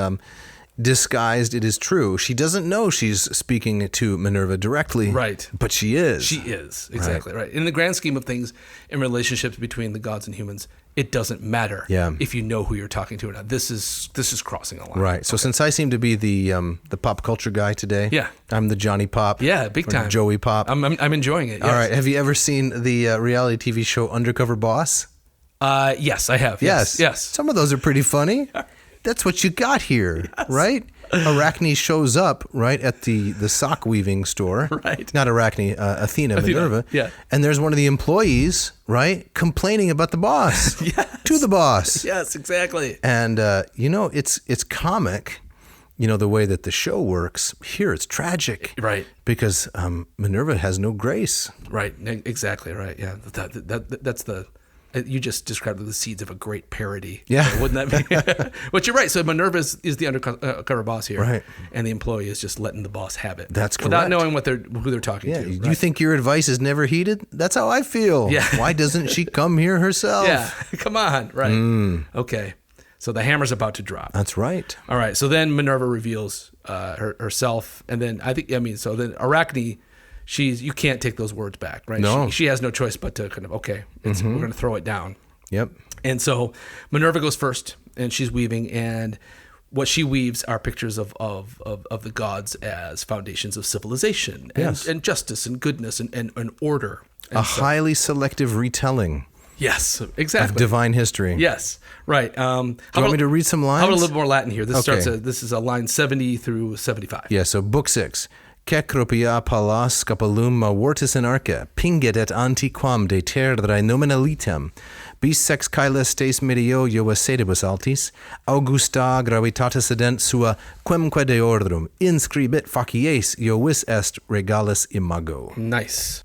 [SPEAKER 3] disguised it is true. She doesn't know she's speaking to Minerva directly.
[SPEAKER 2] Right.
[SPEAKER 3] But she is.
[SPEAKER 2] She is. Exactly right. In the grand scheme of things, in relationships between the gods and humans, it doesn't matter if you know who you're talking to or not. This is crossing a line.
[SPEAKER 3] Right. So since I seem to be the pop culture guy today, I'm the Johnny Pop.
[SPEAKER 2] Yeah, big time.
[SPEAKER 3] Joey Pop.
[SPEAKER 2] I'm enjoying it. Yes.
[SPEAKER 3] All right. Have you ever seen the reality TV show Undercover Boss?
[SPEAKER 2] Yes, I have. Yes.
[SPEAKER 3] Some of those are pretty funny. That's what you got here, right? Arachne shows up, right, at the sock weaving store.
[SPEAKER 2] Right.
[SPEAKER 3] Not Arachne, Athena, Minerva.
[SPEAKER 2] Yeah.
[SPEAKER 3] And there's one of the employees, right, complaining about the boss.
[SPEAKER 2] Yes.
[SPEAKER 3] To the boss.
[SPEAKER 2] Yes, exactly.
[SPEAKER 3] And, it's comic, the way that the show works. Here it's tragic.
[SPEAKER 2] Right.
[SPEAKER 3] Because Minerva has no grace.
[SPEAKER 2] Right. Exactly right. Yeah. That's the... You just described the seeds of a great parody.
[SPEAKER 3] Yeah.
[SPEAKER 2] So wouldn't that be? But you're right. So Minerva is the undercover boss here.
[SPEAKER 3] Right.
[SPEAKER 2] And the employee is just letting the boss have it.
[SPEAKER 3] That's correct.
[SPEAKER 2] Without knowing who they're talking to.
[SPEAKER 3] Do you think your advice is never heeded? That's how I feel.
[SPEAKER 2] Yeah.
[SPEAKER 3] Why doesn't she come here herself?
[SPEAKER 2] Yeah. Come on. Right. Okay. So the hammer's about to drop.
[SPEAKER 3] That's right.
[SPEAKER 2] All right. So then Minerva reveals herself. And then so then Arachne... you can't take those words back, right?
[SPEAKER 3] No.
[SPEAKER 2] She has no choice but to kind of, we're going to throw it down.
[SPEAKER 3] Yep.
[SPEAKER 2] And so Minerva goes first, and she's weaving, and what she weaves are pictures of the gods as foundations of civilization and justice and goodness and order. And
[SPEAKER 3] highly selective retelling.
[SPEAKER 2] Yes, exactly.
[SPEAKER 3] Of divine history.
[SPEAKER 2] Yes, right.
[SPEAKER 3] Do you want me to read some lines?
[SPEAKER 2] How about a little more Latin here? This this is a line 70 through 75.
[SPEAKER 3] Yeah, so book 6. Kekropia palas scapulum vortis in arca, pinget et antiquam de terrae nominalitem, bis sex caeles stes medio sedibus altis, Augusta gravitatis sedent sua quemque deordrum, inscribit facies vis est regalis imago.
[SPEAKER 2] Nice.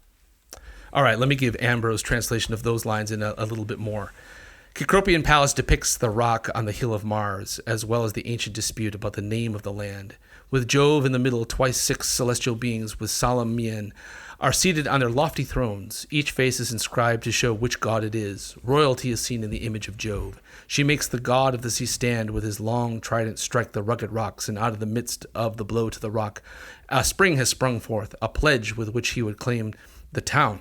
[SPEAKER 2] All right, let me give Ambrose's translation of those lines in a little bit more. Kekropian Palace depicts the rock on the hill of Mars, as well as the ancient dispute about the name of the land. With Jove in the middle, twice 6 celestial beings with solemn mien are seated on their lofty thrones. Each face is inscribed to show which god it is. Royalty is seen in the image of Jove. She makes the god of the sea stand with his long trident strike the rugged rocks, and out of the midst of the blow to the rock, a spring has sprung forth, a pledge with which he would claim the town.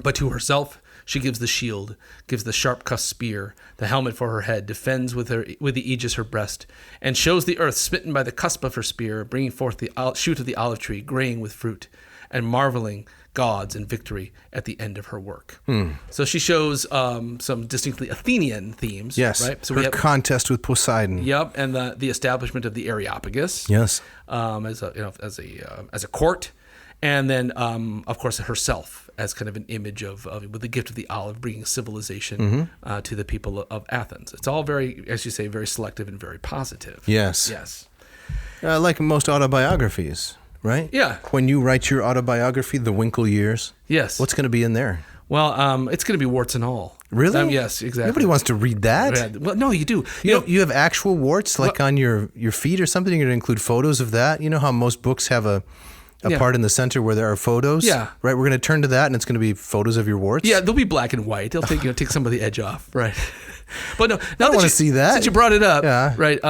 [SPEAKER 2] But to herself she gives the shield, gives the sharp-cussed spear, the helmet for her head, defends with the aegis her breast, and shows the earth smitten by the cusp of her spear, bringing forth the shoot of the olive tree, graying with fruit, and marveling gods and victory at the end of her work. So she shows some distinctly Athenian themes.
[SPEAKER 3] Yes,
[SPEAKER 2] right? So
[SPEAKER 3] her
[SPEAKER 2] we have
[SPEAKER 3] contest with Poseidon.
[SPEAKER 2] Yep, and the establishment of the Areopagus.
[SPEAKER 3] Yes,
[SPEAKER 2] as a court. And then, of course, herself as kind of an image of with the gift of the olive, bringing civilization to the people of Athens. It's all very, as you say, very selective and very positive.
[SPEAKER 3] Yes.
[SPEAKER 2] Yes.
[SPEAKER 3] Like most autobiographies, right?
[SPEAKER 2] Yeah.
[SPEAKER 3] When you write your autobiography, The Winkle Years.
[SPEAKER 2] Yes.
[SPEAKER 3] What's going to be in there?
[SPEAKER 2] Well, it's going to be warts and all.
[SPEAKER 3] Really?
[SPEAKER 2] Yes, exactly.
[SPEAKER 3] Nobody wants to read that.
[SPEAKER 2] Yeah. Well, no, you do.
[SPEAKER 3] You have actual warts, like on your feet or something? You're going to include photos of that? You know how most books have a part in the center where there are photos?
[SPEAKER 2] Yeah.
[SPEAKER 3] Right? We're going to turn to that, and it's going to be photos of your warts?
[SPEAKER 2] Yeah, they'll be black and white. They'll take some of the edge off. Right. But no,
[SPEAKER 3] I want to see that.
[SPEAKER 2] Since you brought it up,
[SPEAKER 3] yeah.
[SPEAKER 2] Right?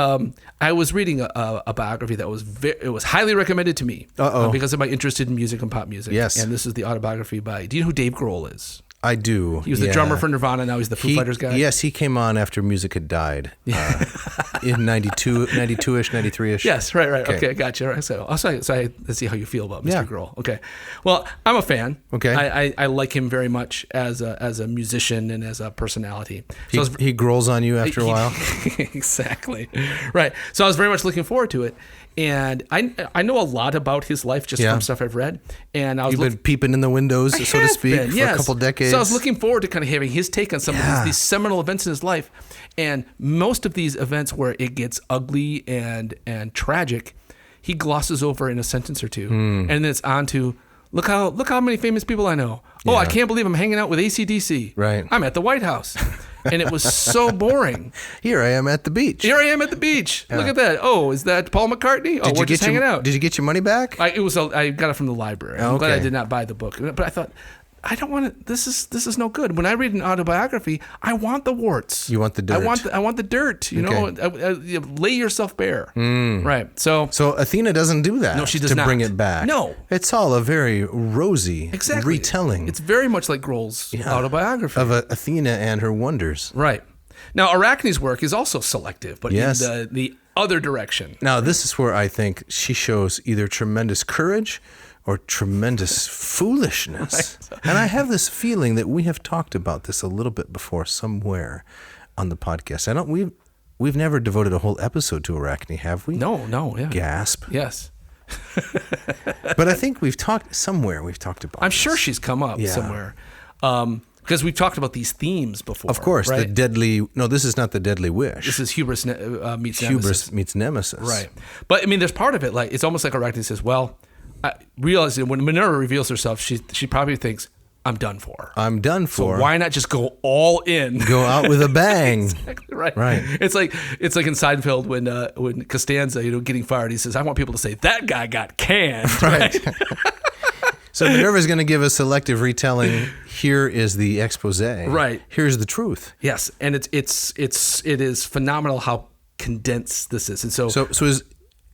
[SPEAKER 2] I was reading a biography that was highly recommended to me because of my interest in music and pop music.
[SPEAKER 3] Yes.
[SPEAKER 2] And this is the autobiography by. Do you know who Dave Grohl is?
[SPEAKER 3] I do.
[SPEAKER 2] He was the drummer for Nirvana. Now he's the Foo Fighters guy.
[SPEAKER 3] Yes, he came on after music had died in 92-ish, 93-ish.
[SPEAKER 2] Yes, right. Okay, gotcha. Right. So let's see how you feel about Mr. Grohl. Okay. Well, I'm a fan.
[SPEAKER 3] Okay.
[SPEAKER 2] I like him very much as a musician and as a personality. So
[SPEAKER 3] He Grohls on you after a while?
[SPEAKER 2] Exactly. Right. So I was very much looking forward to it. And I know a lot about his life just from stuff I've read. And I was
[SPEAKER 3] been peeping in the windows, so to speak, for a couple decades.
[SPEAKER 2] So I was looking forward to kind of having his take on some of these seminal events in his life. And most of these events where it gets ugly and tragic, he glosses over in a sentence or two, and then it's on to look how many famous people I know. Oh, I can't believe I'm hanging out with AC/DC.
[SPEAKER 3] Right.
[SPEAKER 2] I'm at the White House. And it was so boring.
[SPEAKER 3] Here I am at the beach.
[SPEAKER 2] Look at that. Oh, is that Paul McCartney? Oh, we're just hanging out.
[SPEAKER 3] Did you get your money back?
[SPEAKER 2] I got it from the library. I'm glad I did not buy the book. But I thought, I don't want to. This is no good. When I read an autobiography, I want the warts.
[SPEAKER 3] You want the dirt.
[SPEAKER 2] I want the dirt. You know, lay yourself bare. Right. So
[SPEAKER 3] Athena doesn't do that.
[SPEAKER 2] No, she does
[SPEAKER 3] to
[SPEAKER 2] not.
[SPEAKER 3] bring it back.
[SPEAKER 2] No,
[SPEAKER 3] it's all a very rosy retelling.
[SPEAKER 2] It's very much like Grohl's autobiography
[SPEAKER 3] of Athena and her wonders.
[SPEAKER 2] Right. Now, Arachne's work is also selective, but in the other direction.
[SPEAKER 3] Now, this is where I think she shows either tremendous courage or tremendous foolishness. Right. And I have this feeling that we have talked about this a little bit before somewhere on the podcast. We've never devoted a whole episode to Arachne, have we?
[SPEAKER 2] No, yeah.
[SPEAKER 3] Gasp.
[SPEAKER 2] Yes.
[SPEAKER 3] But I think we've talked about
[SPEAKER 2] I'm sure she's come up somewhere. Because we've talked about these themes before.
[SPEAKER 3] Of course,
[SPEAKER 2] right?
[SPEAKER 3] This is not the deadly wish.
[SPEAKER 2] This is hubris-meets-nemesis.
[SPEAKER 3] Hubris-meets-nemesis.
[SPEAKER 2] Right. But I mean, there's part of it, like, it's almost like Arachne says, well, I realize that when Minerva reveals herself, she probably thinks, I'm done for. So why not just go all in?
[SPEAKER 3] Go out with a bang.
[SPEAKER 2] Exactly right.
[SPEAKER 3] Right.
[SPEAKER 2] It's like in Seinfeld when Costanza, getting fired, he says, I want people to say that guy got canned. Right.
[SPEAKER 3] So Minerva's going to give a selective retelling. Here is the expose.
[SPEAKER 2] Right.
[SPEAKER 3] Here's the truth.
[SPEAKER 2] Yes, and it is phenomenal how condensed this is. And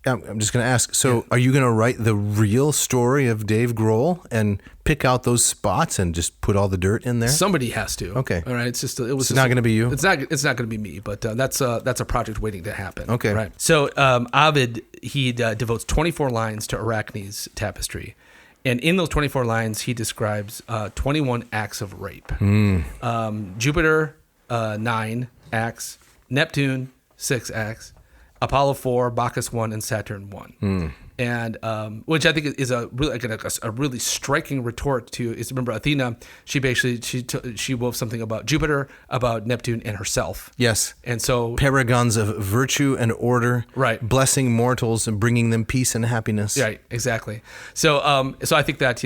[SPEAKER 3] I'm just going to ask. So, are you going to write the real story of Dave Grohl and pick out those spots and just put all the dirt in there?
[SPEAKER 2] Somebody has to.
[SPEAKER 3] Okay.
[SPEAKER 2] All right. It's
[SPEAKER 3] not going to be you.
[SPEAKER 2] It's not going to be me. But that's a project waiting to happen.
[SPEAKER 3] Okay.
[SPEAKER 2] Right. So Ovid he devotes 24 lines to Arachne's tapestry. And in those 24 lines, he describes 21 acts of rape. Jupiter, 9 acts. Neptune, 6 acts. Apollo 4, Bacchus 1, and Saturn 1. And which I think is a really striking retort to is, remember, Athena, she wove something about Jupiter, about Neptune, and herself.
[SPEAKER 3] Yes.
[SPEAKER 2] And so
[SPEAKER 3] paragons of virtue and order,
[SPEAKER 2] right,
[SPEAKER 3] blessing mortals and bringing them peace and happiness.
[SPEAKER 2] Right, exactly. So I think that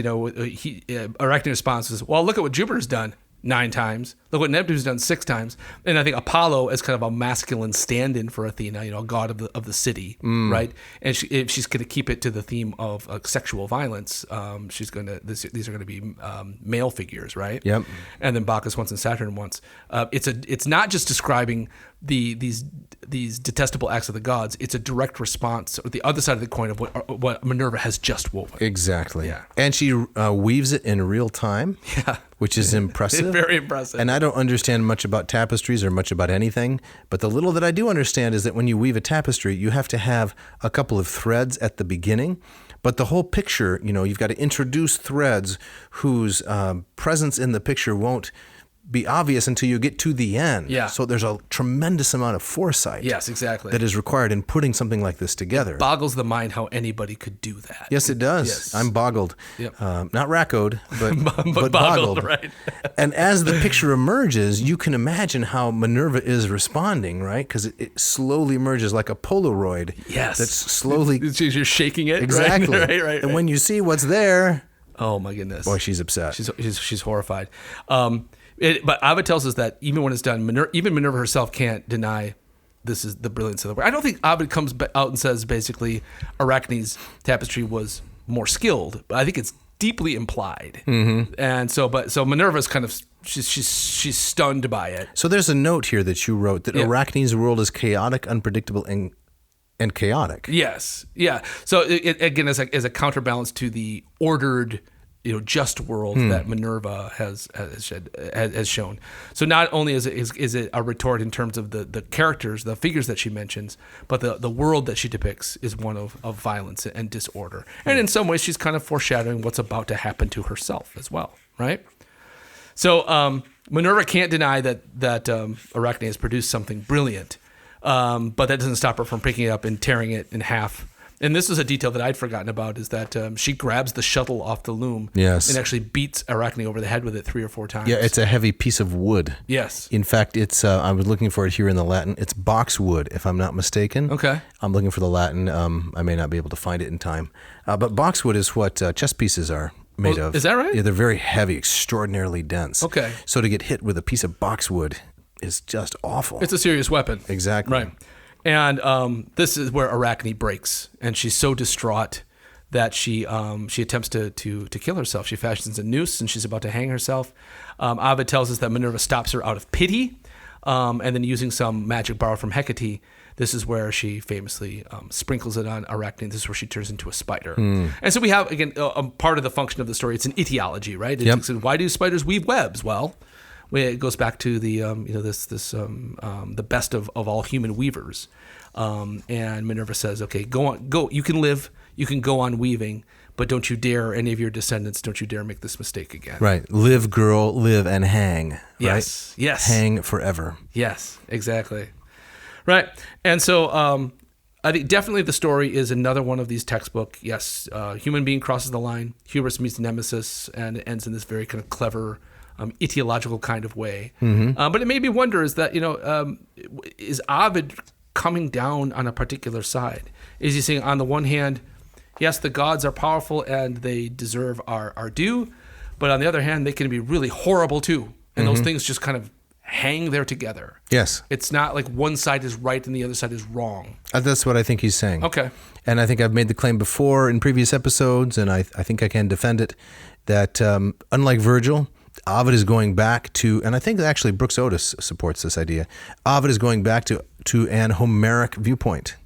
[SPEAKER 2] Arachne's response is, well, look at what Jupiter's done 9 times. Look what Neptune's done 6 times. And I think Apollo is kind of a masculine stand-in for Athena, god of the city, right? And if she's going to keep it to the theme of sexual violence, these are going to be male figures, right?
[SPEAKER 3] Yep.
[SPEAKER 2] And then Bacchus once and Saturn once. It's not just describing these detestable acts of the gods. It's a direct response, or the other side of the coin of what Minerva has just woven.
[SPEAKER 3] Exactly.
[SPEAKER 2] Yeah.
[SPEAKER 3] And she weaves it in real time.
[SPEAKER 2] Yeah.
[SPEAKER 3] Which is impressive.
[SPEAKER 2] Very impressive.
[SPEAKER 3] And I don't understand much about tapestries or much about anything, but the little that I do understand is that when you weave a tapestry, you have to have a couple of threads at the beginning, but the whole picture, you've got to introduce threads whose presence in the picture won't be obvious until you get to the end.
[SPEAKER 2] Yeah.
[SPEAKER 3] So there's a tremendous amount of foresight.
[SPEAKER 2] Yes, exactly.
[SPEAKER 3] That is required in putting something like this together.
[SPEAKER 2] It boggles the mind how anybody could do that.
[SPEAKER 3] Yes, it does.
[SPEAKER 2] Yes.
[SPEAKER 3] I'm boggled.
[SPEAKER 2] Yep.
[SPEAKER 3] Not raccoed, but boggled.
[SPEAKER 2] Right.
[SPEAKER 3] And as the picture emerges, you can imagine how Minerva is responding, right? Because it slowly emerges like a Polaroid.
[SPEAKER 2] Yes.
[SPEAKER 3] That's slowly...
[SPEAKER 2] You're shaking it.
[SPEAKER 3] Exactly.
[SPEAKER 2] Right.
[SPEAKER 3] And when you see what's there...
[SPEAKER 2] Oh, my goodness.
[SPEAKER 3] Boy, she's upset.
[SPEAKER 2] She's horrified. But Ovid tells us that even when it's done, even Minerva herself can't deny this is the brilliance of the work. I don't think Ovid comes out and says basically Arachne's tapestry was more skilled, but I think it's deeply implied. Mm-hmm. And so Minerva's kind of she's stunned by it.
[SPEAKER 3] So there's a note here that you wrote that Arachne's world is chaotic, unpredictable, and chaotic.
[SPEAKER 2] Yes, yeah. So it again as a counterbalance to the ordered, just world that Minerva has shown. So not only is it a retort in terms of the characters, the figures that she mentions, but the world that she depicts is one of violence and disorder. And in some ways, she's kind of foreshadowing what's about to happen to herself as well, right? So Minerva can't deny that Arachne has produced something brilliant, but that doesn't stop her from picking it up and tearing it in half And this is a detail that I'd forgotten about, is that she grabs the shuttle off the loom
[SPEAKER 3] Yes.
[SPEAKER 2] and actually beats Arachne over the head with it 3 or 4 times.
[SPEAKER 3] Yeah, it's a heavy piece of wood.
[SPEAKER 2] Yes.
[SPEAKER 3] In fact, it's I was looking for it here in the Latin. It's boxwood, if I'm not mistaken.
[SPEAKER 2] Okay.
[SPEAKER 3] I'm looking for the Latin. I may not be able to find it in time. But boxwood is what chess pieces are made of.
[SPEAKER 2] Is that right?
[SPEAKER 3] Yeah, they're very heavy, extraordinarily dense.
[SPEAKER 2] Okay.
[SPEAKER 3] So to get hit with a piece of boxwood is just awful.
[SPEAKER 2] It's a serious weapon.
[SPEAKER 3] Exactly.
[SPEAKER 2] Right. And this is where Arachne breaks, and she's so distraught that she attempts to kill herself. She fashions a noose, and she's about to hang herself. Ovid tells us that Minerva stops her out of pity, and then using some magic borrowed from Hecate, this is where she famously sprinkles it on Arachne. This is where she turns into a spider. And so we have, again, part of the function of the story. It's an aetiology, right? It's, why do spiders weave webs? Well, it goes back to the the best of all human weavers, and Minerva says, "Okay, go. You can live. You can go on weaving, but don't you dare, any of your descendants, don't you dare make this mistake again."
[SPEAKER 3] Right. Live, girl, live, and hang.
[SPEAKER 2] Yes.
[SPEAKER 3] Right?
[SPEAKER 2] Yes.
[SPEAKER 3] Hang forever.
[SPEAKER 2] Yes. Exactly. Right. And so I think definitely the story is another one of these textbook. Yes, human being crosses the line. Hubris meets nemesis, and it ends in this very kind of clever. Etiological kind of way. But it made me wonder, is that, is Ovid coming down on a particular side? Is he saying, on the one hand, yes, the gods are powerful and they deserve our due, but on the other hand, they can be really horrible too. And those things just kind of hang there together.
[SPEAKER 3] Yes.
[SPEAKER 2] It's not like one side is right and the other side is wrong.
[SPEAKER 3] That's what I think he's saying.
[SPEAKER 2] Okay.
[SPEAKER 3] And I think I've made the claim before in previous episodes, and I think I can defend it, that unlike Virgil, Ovid is going back to, and I think actually Brooks Otis supports this idea, Ovid is going back to an Homeric viewpoint.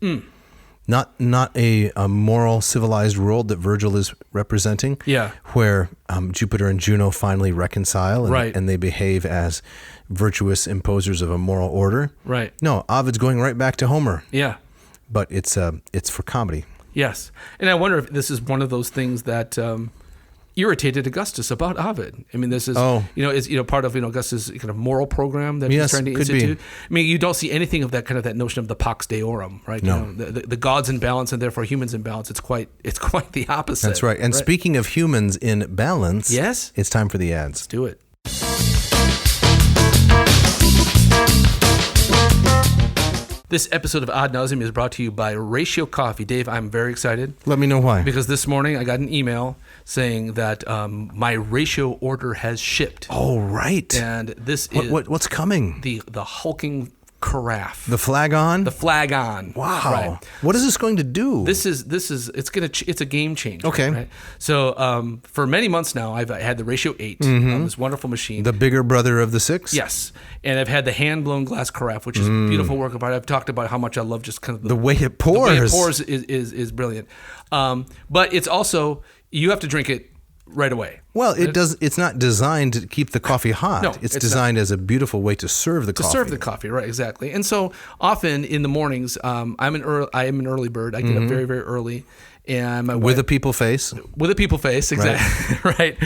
[SPEAKER 3] Not a moral, civilized world that Virgil is representing, where Jupiter and Juno finally reconcile and they behave as virtuous imposers of a moral order.
[SPEAKER 2] Right.
[SPEAKER 3] No, Ovid's going right back to Homer.
[SPEAKER 2] Yeah.
[SPEAKER 3] But it's for comedy.
[SPEAKER 2] Yes. And I wonder if this is one of those things that irritated Augustus about Ovid. I mean, this is part of Augustus' kind of moral program that he's trying to institute. I mean, you don't see anything of that notion of the pax deorum, right?
[SPEAKER 3] No.
[SPEAKER 2] The gods in balance and therefore humans in balance. It's quite the opposite.
[SPEAKER 3] That's right. And speaking of humans in balance,
[SPEAKER 2] yes,
[SPEAKER 3] it's time for the ads.
[SPEAKER 2] Let's do it. This episode of Ad Nauseam is brought to you by Ratio Coffee. Dave, I'm very excited.
[SPEAKER 3] Let me know why.
[SPEAKER 2] Because this morning I got an email saying that my Ratio order has shipped.
[SPEAKER 3] Oh, right.
[SPEAKER 2] And this is...
[SPEAKER 3] What's coming?
[SPEAKER 2] The hulking carafe.
[SPEAKER 3] The flagon?
[SPEAKER 2] The flagon.
[SPEAKER 3] Wow.
[SPEAKER 2] Right.
[SPEAKER 3] What is this going to do?
[SPEAKER 2] It's a game changer.
[SPEAKER 3] Okay.
[SPEAKER 2] Right? So for many months now, I've had the Ratio 8, this wonderful machine.
[SPEAKER 3] The bigger brother of the 6?
[SPEAKER 2] Yes. And I've had the hand-blown glass carafe, which is a beautiful work of art. I've talked about how much I love just kind of
[SPEAKER 3] the way it pours.
[SPEAKER 2] The way it pours is brilliant. But it's also, you have to drink it right away.
[SPEAKER 3] Well, it's not designed to keep the coffee hot.
[SPEAKER 2] No,
[SPEAKER 3] it's designed as a beautiful way to serve the coffee.
[SPEAKER 2] To serve the coffee, right, exactly. And so often in the mornings, I am an early bird. I get up very, very early. And my wife,
[SPEAKER 3] with a people face.
[SPEAKER 2] With a people face, exactly. Right.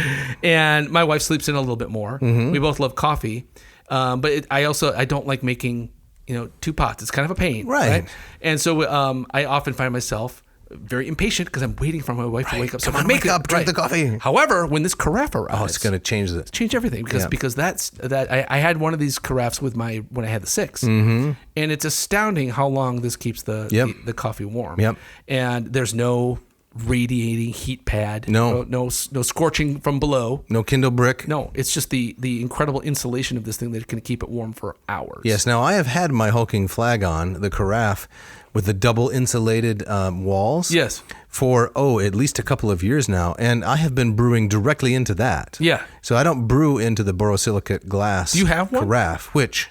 [SPEAKER 2] And my wife sleeps in a little bit more. We both love coffee. But I don't like making, 2 pots. It's kind of a pain. Right. And so I often find myself very impatient because I'm waiting for my wife to wake up.
[SPEAKER 3] Come on, wake up, drink the coffee.
[SPEAKER 2] However, when this carafe arrives,
[SPEAKER 3] it's going to change
[SPEAKER 2] everything because I had one of these carafes when I had the 6, and it's astounding how long this keeps the coffee warm.
[SPEAKER 3] Yep.
[SPEAKER 2] And there's no radiating heat pad. No scorching from below.
[SPEAKER 3] No Kindle brick.
[SPEAKER 2] No, it's just the incredible insulation of this thing that can keep it warm for hours.
[SPEAKER 3] Yes. Now I have had my hulking flagon, the carafe, with the double insulated walls.
[SPEAKER 2] Yes.
[SPEAKER 3] For at least a couple of years now, and I have been brewing directly into that.
[SPEAKER 2] Yeah.
[SPEAKER 3] So I don't brew into the borosilicate glass.
[SPEAKER 2] Do you have one?
[SPEAKER 3] Carafe, which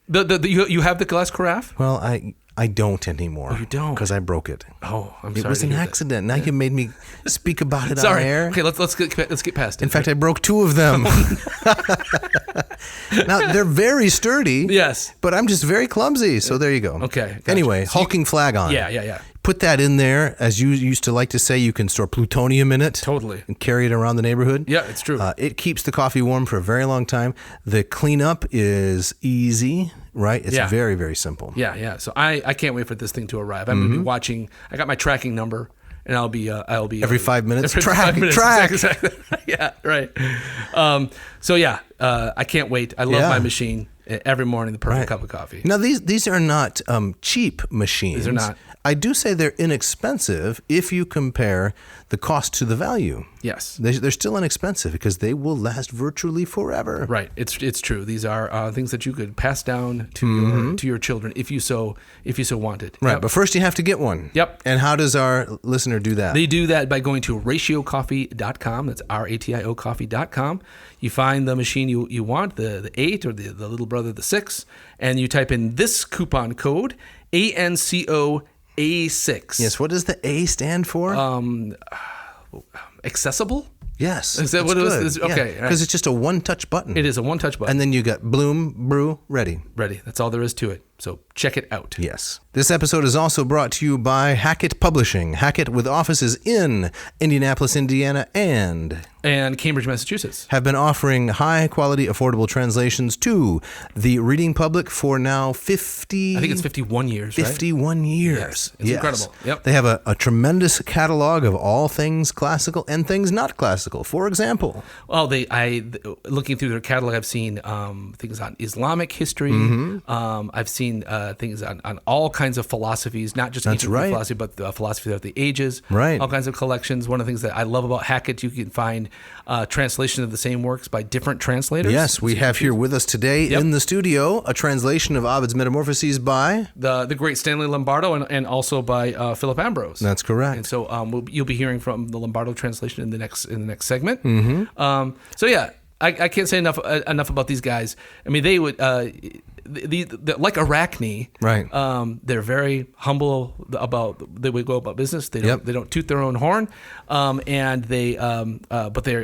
[SPEAKER 2] you have the glass carafe?
[SPEAKER 3] Well, I don't anymore.
[SPEAKER 2] Oh, you don't?
[SPEAKER 3] Because I broke it.
[SPEAKER 2] Oh, I'm sorry.
[SPEAKER 3] It was an accident. Now you made me speak about it on air.
[SPEAKER 2] Okay, let's get past it.
[SPEAKER 3] In fact, I broke 2 of them. Now they're very sturdy.
[SPEAKER 2] Yes.
[SPEAKER 3] But I'm just very clumsy. So there you go.
[SPEAKER 2] Okay. Gotcha.
[SPEAKER 3] Anyway, hulking flagon.
[SPEAKER 2] Yeah.
[SPEAKER 3] put that in there. As you used to like to say, you can store plutonium in it.
[SPEAKER 2] Totally.
[SPEAKER 3] And carry it around the neighborhood.
[SPEAKER 2] Yeah, it's true.
[SPEAKER 3] It keeps the coffee warm for a very long time. The cleanup is easy, right? It's very, very simple.
[SPEAKER 2] Yeah. So I can't wait for this thing to arrive. I'm going to be watching. I got my tracking number. And I'll be
[SPEAKER 3] every 5 minutes.
[SPEAKER 2] Every
[SPEAKER 3] Track.
[SPEAKER 2] 5 minutes.
[SPEAKER 3] Track.
[SPEAKER 2] Exactly. Yeah, right. I can't wait. I love my machine. Every morning, the perfect cup of coffee.
[SPEAKER 3] Now, these are not cheap machines.
[SPEAKER 2] These are not.
[SPEAKER 3] I do say they're inexpensive if you compare the cost to the value.
[SPEAKER 2] Yes.
[SPEAKER 3] They're still inexpensive because they will last virtually forever.
[SPEAKER 2] Right. It's true. These are things that you could pass down to your children if you so wanted.
[SPEAKER 3] Right.
[SPEAKER 2] Yep.
[SPEAKER 3] But first you have to get one.
[SPEAKER 2] Yep.
[SPEAKER 3] And how does our listener do that?
[SPEAKER 2] They do that by going to ratiocoffee.com. That's RATIO coffee.com. You find the machine you want, the 8 or the little brother, the 6, and you type in this coupon code, ANCOA6.
[SPEAKER 3] Yes, what does the A stand for?
[SPEAKER 2] Accessible?
[SPEAKER 3] Yes.
[SPEAKER 2] Is that what it was? Okay.
[SPEAKER 3] Because it's just a one-touch button.
[SPEAKER 2] It is a one-touch button.
[SPEAKER 3] And then you got bloom, brew, ready.
[SPEAKER 2] Ready. That's all there is to it. So check it out.
[SPEAKER 3] Yes. This episode is also brought to you by Hackett Publishing. Hackett, with offices in Indianapolis, Indiana, and
[SPEAKER 2] Cambridge, Massachusetts,
[SPEAKER 3] have been offering high-quality, affordable translations to the reading public for now 50...
[SPEAKER 2] I think it's 51 years,
[SPEAKER 3] 51 years.
[SPEAKER 2] Yes. It's incredible. Yep.
[SPEAKER 3] They have a tremendous catalog of all things classical and things not classical. For example...
[SPEAKER 2] Well, looking through their catalog, I've seen things on Islamic history. I've seen things on all kinds of philosophies, not just ancient philosophy, but the philosophy of the ages.
[SPEAKER 3] Right.
[SPEAKER 2] All kinds of collections. One of the things that I love about Hackett, you can find translation of the same works by different translators.
[SPEAKER 3] Yes, we have here with us today in the studio a translation of Ovid's Metamorphoses by
[SPEAKER 2] the great Stanley Lombardo and also by Philip Ambrose.
[SPEAKER 3] That's correct.
[SPEAKER 2] And so you'll be hearing from the Lombardo translation in the next segment. I can't say enough about these guys. I mean, they would like Arachne,
[SPEAKER 3] right?
[SPEAKER 2] They're very humble about the way they go about business. They don't toot their own horn, but they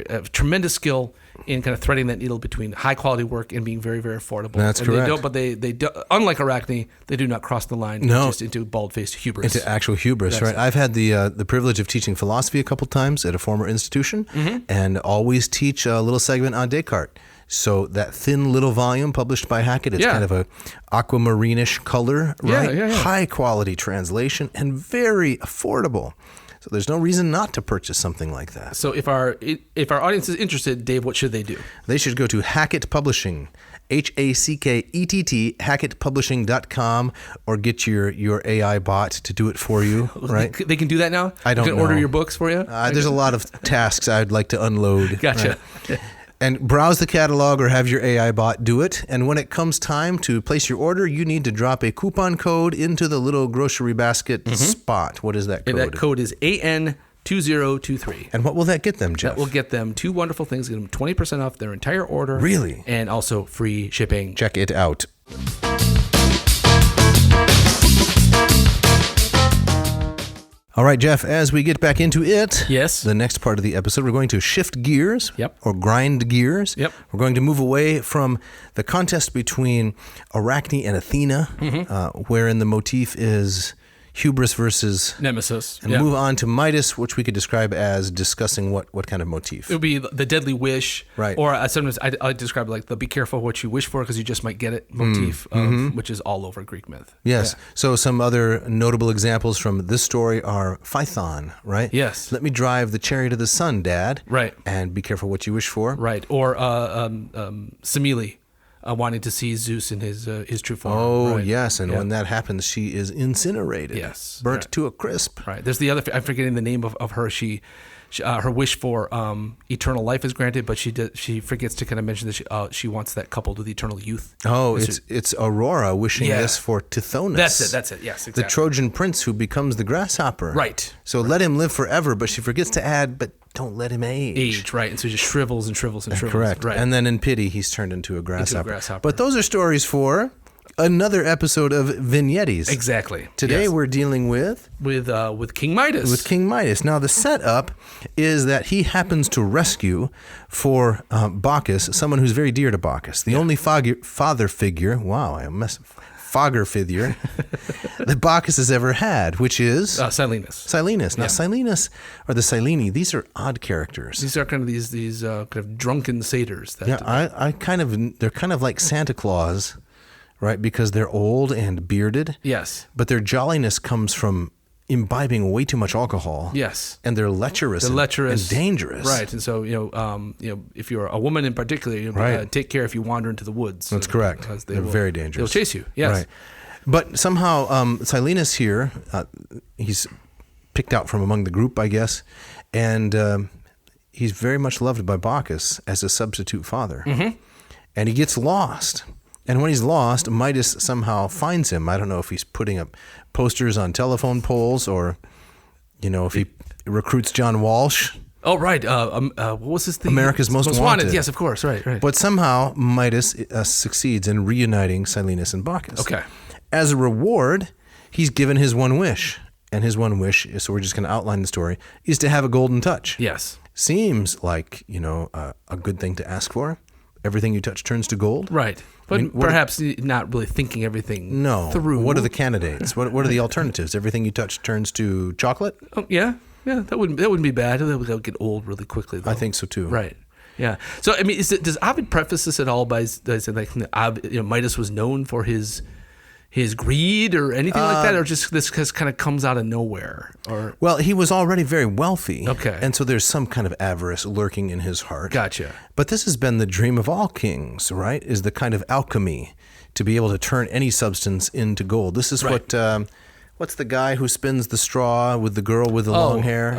[SPEAKER 2] have tremendous skill in kind of threading that needle between high quality work and being very, very affordable.
[SPEAKER 3] That's correct.
[SPEAKER 2] They don't, unlike Arachne, they do not cross the line just into bald-faced hubris.
[SPEAKER 3] Into actual hubris, right? I've had the privilege of teaching philosophy a couple times at a former institution, and always teach a little segment on Descartes. So that thin little volume published by Hackett, it's kind of a aquamarine-ish color, right?
[SPEAKER 2] Yeah.
[SPEAKER 3] High quality translation and very affordable. So there's no reason not to purchase something like that.
[SPEAKER 2] So if our audience is interested, Dave, what should they do?
[SPEAKER 3] They should go to Hackett Publishing, HACKETT, HackettPublishing.com, or get your AI bot to do it for you, right?
[SPEAKER 2] They can do that now?
[SPEAKER 3] I don't know.
[SPEAKER 2] They can order your books for you?
[SPEAKER 3] There's a lot of tasks I'd like to unload.
[SPEAKER 2] Gotcha.
[SPEAKER 3] Right? And browse the catalog or have your AI bot do it. And when it comes time to place your order, you need to drop a coupon code into the little grocery basket spot. What is that code?
[SPEAKER 2] That code is AN2023.
[SPEAKER 3] And what will that get them, Jeff?
[SPEAKER 2] That will get them two wonderful things. Get them 20% off their entire order.
[SPEAKER 3] Really?
[SPEAKER 2] And also free shipping.
[SPEAKER 3] Check it out. All right, Jeff, as we get back into it, the next part of the episode, we're going to shift gears or grind gears. We're going to move away from the contest between Arachne and Athena, wherein the motif is hubris versus
[SPEAKER 2] nemesis,
[SPEAKER 3] and move on to Midas, which we could describe as discussing what kind of motif.
[SPEAKER 2] It would be the deadly wish,
[SPEAKER 3] right?
[SPEAKER 2] Or sometimes I describe it like the be careful what you wish for because you just might get it motif, which is all over Greek myth.
[SPEAKER 3] Yes. Yeah. So some other notable examples from this story are Phaethon, right?
[SPEAKER 2] Yes.
[SPEAKER 3] Let me drive the chariot of the sun, Dad.
[SPEAKER 2] Right.
[SPEAKER 3] And be careful what you wish for.
[SPEAKER 2] Right. Or Semele. Wanting to see Zeus in his true form.
[SPEAKER 3] Oh, right. Yes. And when that happens, she is incinerated.
[SPEAKER 2] Yes.
[SPEAKER 3] Burnt to a crisp.
[SPEAKER 2] Right. There's the other, I'm forgetting the name of her. She her wish for eternal life is granted, but she forgets to kind of mention that she wants that coupled with eternal youth.
[SPEAKER 3] Oh, it's Aurora wishing this for Tithonus.
[SPEAKER 2] That's it. Yes, exactly.
[SPEAKER 3] The Trojan prince who becomes the grasshopper.
[SPEAKER 2] Right.
[SPEAKER 3] So let him live forever, but she forgets to add, but don't let him age.
[SPEAKER 2] Right. And so he just shrivels and shrivels and shrivels.
[SPEAKER 3] Correct.
[SPEAKER 2] Right.
[SPEAKER 3] And then in pity, he's turned into a grasshopper. But those are stories for another episode of Vignettes.
[SPEAKER 2] Exactly.
[SPEAKER 3] Today we're dealing with
[SPEAKER 2] King Midas.
[SPEAKER 3] With King Midas. Now the setup is that he happens to rescue for Bacchus someone who's very dear to Bacchus, the only father figure. Wow, I messed. Fogger figure that Bacchus has ever had, which is
[SPEAKER 2] Silenus.
[SPEAKER 3] Silenus. Now, Silenus or the Sileni, these are odd characters.
[SPEAKER 2] These are kind of these kind of drunken satyrs. That,
[SPEAKER 3] they're kind of like Santa Claus, right? Because they're old and bearded.
[SPEAKER 2] Yes.
[SPEAKER 3] But their jolliness comes from imbibing way too much alcohol.
[SPEAKER 2] Yes.
[SPEAKER 3] And they're lecherous and dangerous.
[SPEAKER 2] Right. And so, if you're a woman in particular, take care if you wander into the woods.
[SPEAKER 3] That's correct. They're very dangerous.
[SPEAKER 2] They'll chase you. Yes.
[SPEAKER 3] Right. But somehow Silenus here, he's picked out from among the group, I guess, and he's very much loved by Bacchus as a substitute father. Mm-hmm. And he gets lost. And when he's lost, Midas somehow finds him. I don't know if he's putting up posters on telephone poles or, if he recruits John Walsh.
[SPEAKER 2] Oh, right. What was his thing?
[SPEAKER 3] America's Most Wanted.
[SPEAKER 2] Yes, of course. Right.
[SPEAKER 3] But somehow Midas succeeds in reuniting Silenus and Bacchus.
[SPEAKER 2] Okay.
[SPEAKER 3] As a reward, he's given his one wish. And his one wish, so we're just going to outline the story, is to have a golden touch.
[SPEAKER 2] Yes.
[SPEAKER 3] Seems like, a good thing to ask for. Everything you touch turns to gold.
[SPEAKER 2] Right. But perhaps not really thinking everything through.
[SPEAKER 3] What are the candidates? What are the alternatives? Everything you touch turns to chocolate?
[SPEAKER 2] Oh, yeah. Yeah, that wouldn't be bad. That would get old really quickly, though.
[SPEAKER 3] I think so, too.
[SPEAKER 2] Right. Yeah. So, I mean, does Ovid preface this at all by saying, like, Midas was known for his greed or anything like that, or just this kind of comes out of nowhere? Or
[SPEAKER 3] well, he was already very wealthy.
[SPEAKER 2] Okay.
[SPEAKER 3] And so there's some kind of avarice lurking in his heart.
[SPEAKER 2] Gotcha.
[SPEAKER 3] But this has been the dream of all kings, right? Is the kind of alchemy to be able to turn any substance into gold. This is
[SPEAKER 2] right.
[SPEAKER 3] What's the guy who spins the straw with the girl with the long hair?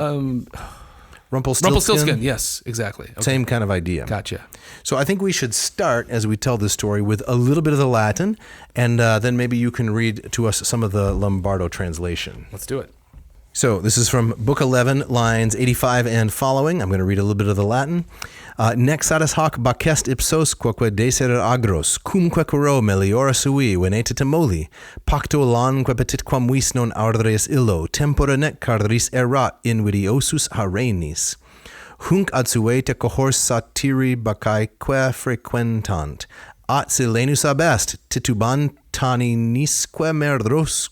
[SPEAKER 2] Rumpelstiltskin, yes, exactly. Okay.
[SPEAKER 3] Same kind of idea.
[SPEAKER 2] Gotcha.
[SPEAKER 3] So I think we should start, as we tell this story, with a little bit of the Latin, and then maybe you can read to us some of the Lombardo translation.
[SPEAKER 2] Let's do it.
[SPEAKER 3] So this is from Book 11, lines 85 and following. I'm going to read a little bit of the Latin. Nexatus hoc bacest ipsos quoque deserer agros, cumque quero meliora sui, venete temoli, pacto lanque petitquam vis non ardres illo, tempora nec cardris erat invidiosus harenis. Hunc ad suete cohors satiri bacaeque frequentant, at silenus abest, titubantaninisque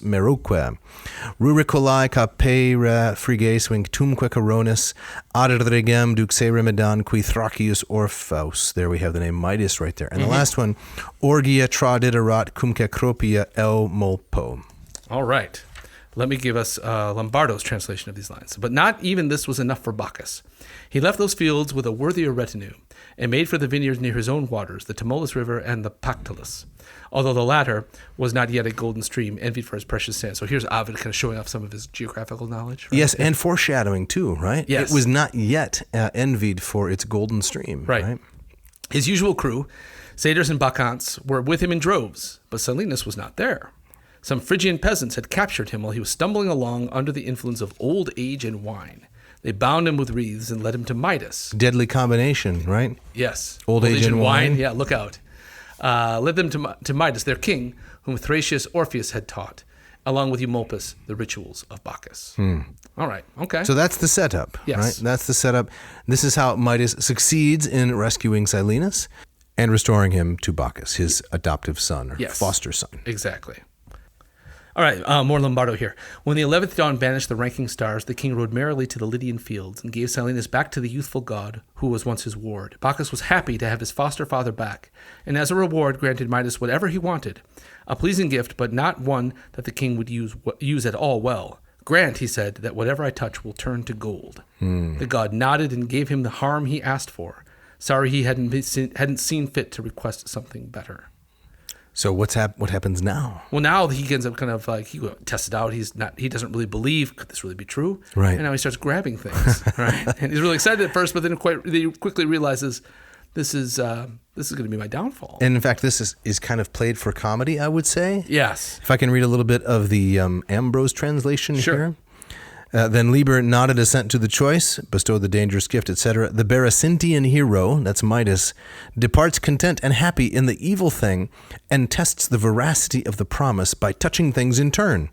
[SPEAKER 3] meroque. Ruricolae capere friges vinctumque coronis, ad regem duxere medan qui Thracius Orpheus. There we have the name Midas right there. And the last one, orgia tradiderat cumque cropia el molpo.
[SPEAKER 2] All right. Let me give us Lombardo's translation of these lines. But not even this was enough for Bacchus. He left those fields with a worthier retinue, and made for the vineyards near his own waters, the Tmolus River and the Pactolus, although the latter was not yet a golden stream, envied for his precious sand. So here's Ovid kind of showing off some of his geographical knowledge. Right?
[SPEAKER 3] Yes, and foreshadowing too, right?
[SPEAKER 2] Yes.
[SPEAKER 3] It was not yet envied for its golden stream.
[SPEAKER 2] Right. His usual crew, satyrs and bacchantes, were with him in droves, but Silenus was not there. Some Phrygian peasants had captured him while he was stumbling along under the influence of old age and wine. They bound him with wreaths and led him to Midas.
[SPEAKER 3] Deadly combination, right?
[SPEAKER 2] Yes.
[SPEAKER 3] Old age and wine.
[SPEAKER 2] Yeah, look out. Led them to Midas, their king, whom Thracius Orpheus had taught, along with Eumolpus, the rituals of Bacchus. All right, okay.
[SPEAKER 3] So that's the setup,
[SPEAKER 2] yes.
[SPEAKER 3] Right? That's the setup. This is how Midas succeeds in rescuing Silenus and restoring him to Bacchus, his adoptive son, or foster son.
[SPEAKER 2] Exactly. All right, more Lombardo here. When the 11th dawn banished the ranking stars, the king rode merrily to the Lydian fields and gave Silenus back to the youthful god who was once his ward. Bacchus was happy to have his foster father back, and as a reward granted Midas whatever he wanted, a pleasing gift, but not one that the king would use at all well. Grant, he said, that whatever I touch will turn to gold. The god nodded and gave him the harm he asked for. Sorry he hadn't seen fit to request something better.
[SPEAKER 3] So what happens now?
[SPEAKER 2] Well, now he ends up kind of like, he tests it out. He doesn't really believe, could this really be true?
[SPEAKER 3] Right.
[SPEAKER 2] And now he starts grabbing things. Right. And he's really excited at first, but then he quickly realizes this is going to be my downfall.
[SPEAKER 3] And in fact, this is kind of played for comedy, I would say.
[SPEAKER 2] Yes.
[SPEAKER 3] If I can read a little bit of the Ambrose translation here. Then Liber nodded assent to the choice, bestowed the dangerous gift, etc. The Berecintian hero, that's Midas, departs content and happy in the evil thing, and tests the veracity of the promise by touching things in turn.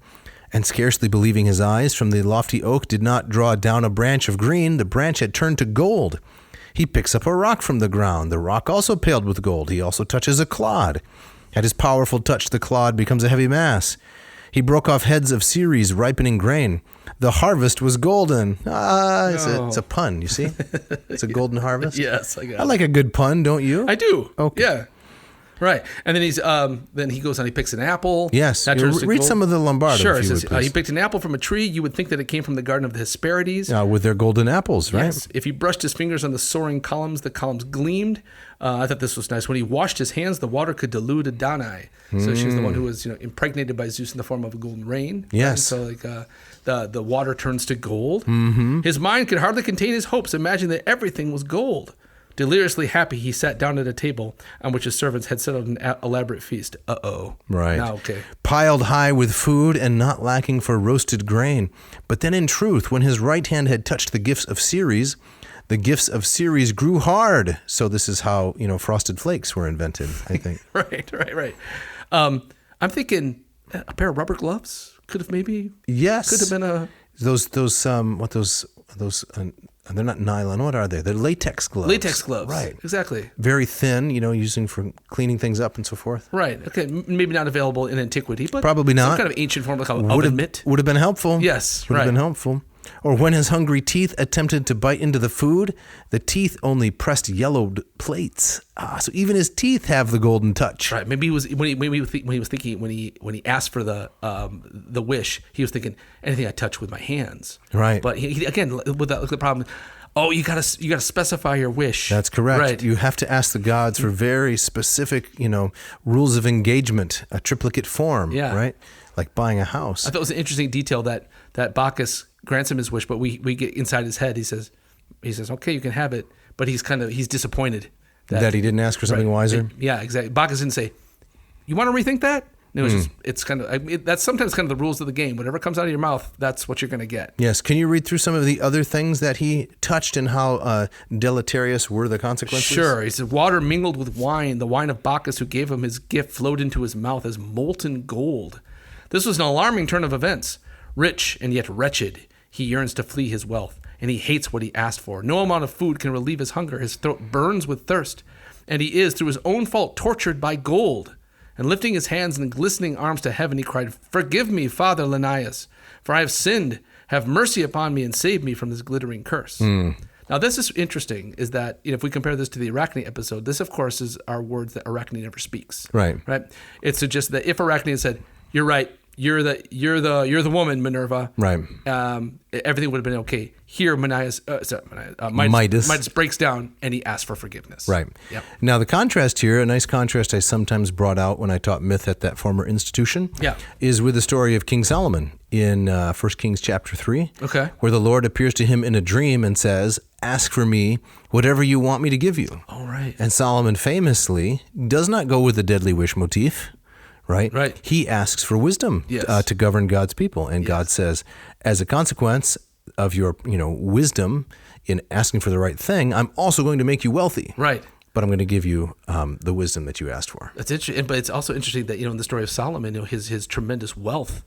[SPEAKER 3] And scarcely believing his eyes, from the lofty oak did not draw down a branch of green, the branch had turned to gold. He picks up a rock from the ground, the rock also paled with gold. He also touches a clod. At his powerful touch, the clod becomes a heavy mass. He broke off heads of Ceres, ripening grain. The harvest was golden. It's a pun, you see? It's a golden harvest.
[SPEAKER 2] Yes, I got it.
[SPEAKER 3] I like a good pun, don't you?
[SPEAKER 2] I do.
[SPEAKER 3] Okay.
[SPEAKER 2] Yeah. Right. And then then he goes on, he picks an apple.
[SPEAKER 3] Yes.
[SPEAKER 2] That turns to
[SPEAKER 3] Read
[SPEAKER 2] gold.
[SPEAKER 3] some of the Lombardo,
[SPEAKER 2] Sure.
[SPEAKER 3] if
[SPEAKER 2] It
[SPEAKER 3] you
[SPEAKER 2] says,
[SPEAKER 3] would, please.
[SPEAKER 2] he picked an apple from a tree. You would think that it came from the Garden of the Hesperides.
[SPEAKER 3] With their golden apples, right?
[SPEAKER 2] Yes. If he brushed his fingers on the soaring columns, the columns gleamed. I thought this was nice. When he washed his hands, the water could delude a Danae. So she's the one who was impregnated by Zeus in the form of a golden rain.
[SPEAKER 3] Yes.
[SPEAKER 2] Right? So the water turns to gold. Mm-hmm. His mind could hardly contain his hopes, imagining that everything was gold. Deliriously happy, he sat down at a table on which his servants had set out an elaborate feast.
[SPEAKER 3] Right.
[SPEAKER 2] Now, okay.
[SPEAKER 3] Piled high with food and not lacking for roasted grain. But then in truth, when his right hand had touched the gifts of Ceres, the gifts of Ceres grew hard. So this is how, Frosted Flakes were invented, I think.
[SPEAKER 2] Right. I'm thinking a pair of rubber gloves could have maybe.
[SPEAKER 3] Yes.
[SPEAKER 2] Could have been a.
[SPEAKER 3] Those they're not nylon. What are they? They're latex gloves.
[SPEAKER 2] Latex gloves.
[SPEAKER 3] Right.
[SPEAKER 2] Exactly.
[SPEAKER 3] Very thin, using for cleaning things up and so forth.
[SPEAKER 2] Right. Okay. Maybe not available in antiquity, but
[SPEAKER 3] probably not.
[SPEAKER 2] Some kind of ancient form like an oven mitt.
[SPEAKER 3] Would have been helpful.
[SPEAKER 2] Yes.
[SPEAKER 3] Would have been helpful. Or when his hungry teeth attempted to bite into the food, the teeth only pressed yellowed plates. So even his teeth have the golden touch.
[SPEAKER 2] Right. Maybe he was when he asked for the wish, he was thinking anything I touch with my hands.
[SPEAKER 3] Right.
[SPEAKER 2] But he again with the problem. Oh, you gotta specify your wish.
[SPEAKER 3] That's correct.
[SPEAKER 2] Right.
[SPEAKER 3] You have to ask the gods for very specific, rules of engagement, a triplicate form.
[SPEAKER 2] Yeah.
[SPEAKER 3] Right. Like buying a house.
[SPEAKER 2] I thought it was an interesting detail that Bacchus grants him his wish, but we get inside his head. He says, okay, you can have it, but he's disappointed
[SPEAKER 3] that he didn't ask for something wiser.
[SPEAKER 2] Yeah, exactly. Bacchus didn't say, "You want to rethink that?" And it was just, it's kind of that's sometimes kind of the rules of the game. Whatever comes out of your mouth, that's what you're going to get.
[SPEAKER 3] Yes. Can you read through some of the other things that he touched and how deleterious were the consequences?
[SPEAKER 2] Sure. He said, water mingled with wine. The wine of Bacchus, who gave him his gift, flowed into his mouth as molten gold. This was an alarming turn of events. Rich and yet wretched, he yearns to flee his wealth, and he hates what he asked for. No amount of food can relieve his hunger. His throat burns with thirst, and he is, through his own fault, tortured by gold. And lifting his hands and glistening arms to heaven, he cried, "Forgive me, Father Linnaeus, for I have sinned. Have mercy upon me and save me from this glittering curse." Now, this is interesting, is that if we compare this to the Arachne episode, this, of course, is our words that Arachne never speaks.
[SPEAKER 3] Right.
[SPEAKER 2] It suggests that if Arachne had said, "You're right, you're the woman, Minerva,"
[SPEAKER 3] right,
[SPEAKER 2] everything would have been okay. Here, Midas breaks down and he asks for forgiveness.
[SPEAKER 3] Right.
[SPEAKER 2] Yep.
[SPEAKER 3] Now, the contrast here, a nice contrast I sometimes brought out when I taught myth at that former institution, is with the story of King Solomon in 1 Kings chapter 3, where the Lord appears to him in a dream and says, "Ask for me whatever you want me to give you."
[SPEAKER 2] All right.
[SPEAKER 3] And Solomon famously does not go with the deadly wish motif. Right. He asks for wisdom to govern God's people, and God says, as a consequence of your, wisdom in asking for the right thing, I'm also going to make you wealthy.
[SPEAKER 2] Right.
[SPEAKER 3] But I'm going to give you the wisdom that you asked for.
[SPEAKER 2] That's interesting, but it's also interesting that in the story of Solomon, his tremendous wealth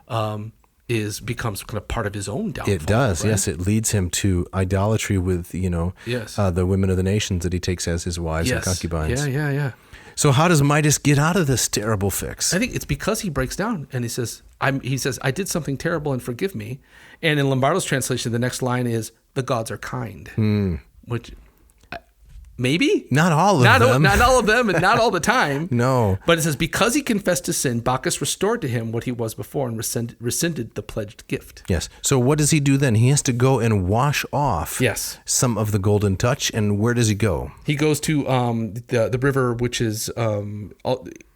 [SPEAKER 2] becomes kind of part of his own downfall.
[SPEAKER 3] It does, yes. It leads him to idolatry with the women of the nations that he takes as his wives and concubines.
[SPEAKER 2] Yeah.
[SPEAKER 3] So how does Midas get out of this terrible fix?
[SPEAKER 2] I think it's because he breaks down and he says, I did something terrible and forgive me. And in Lombardo's translation, the next line is, "The gods are kind," which maybe
[SPEAKER 3] not all of them,
[SPEAKER 2] not all of them, and not all the time.
[SPEAKER 3] No,
[SPEAKER 2] but it says because he confessed his sin, Bacchus restored to him what he was before and rescinded the pledged gift.
[SPEAKER 3] Yes. So what does he do then? He has to go and wash off some of the golden touch. And where does he go? He
[SPEAKER 2] goes to the river, which is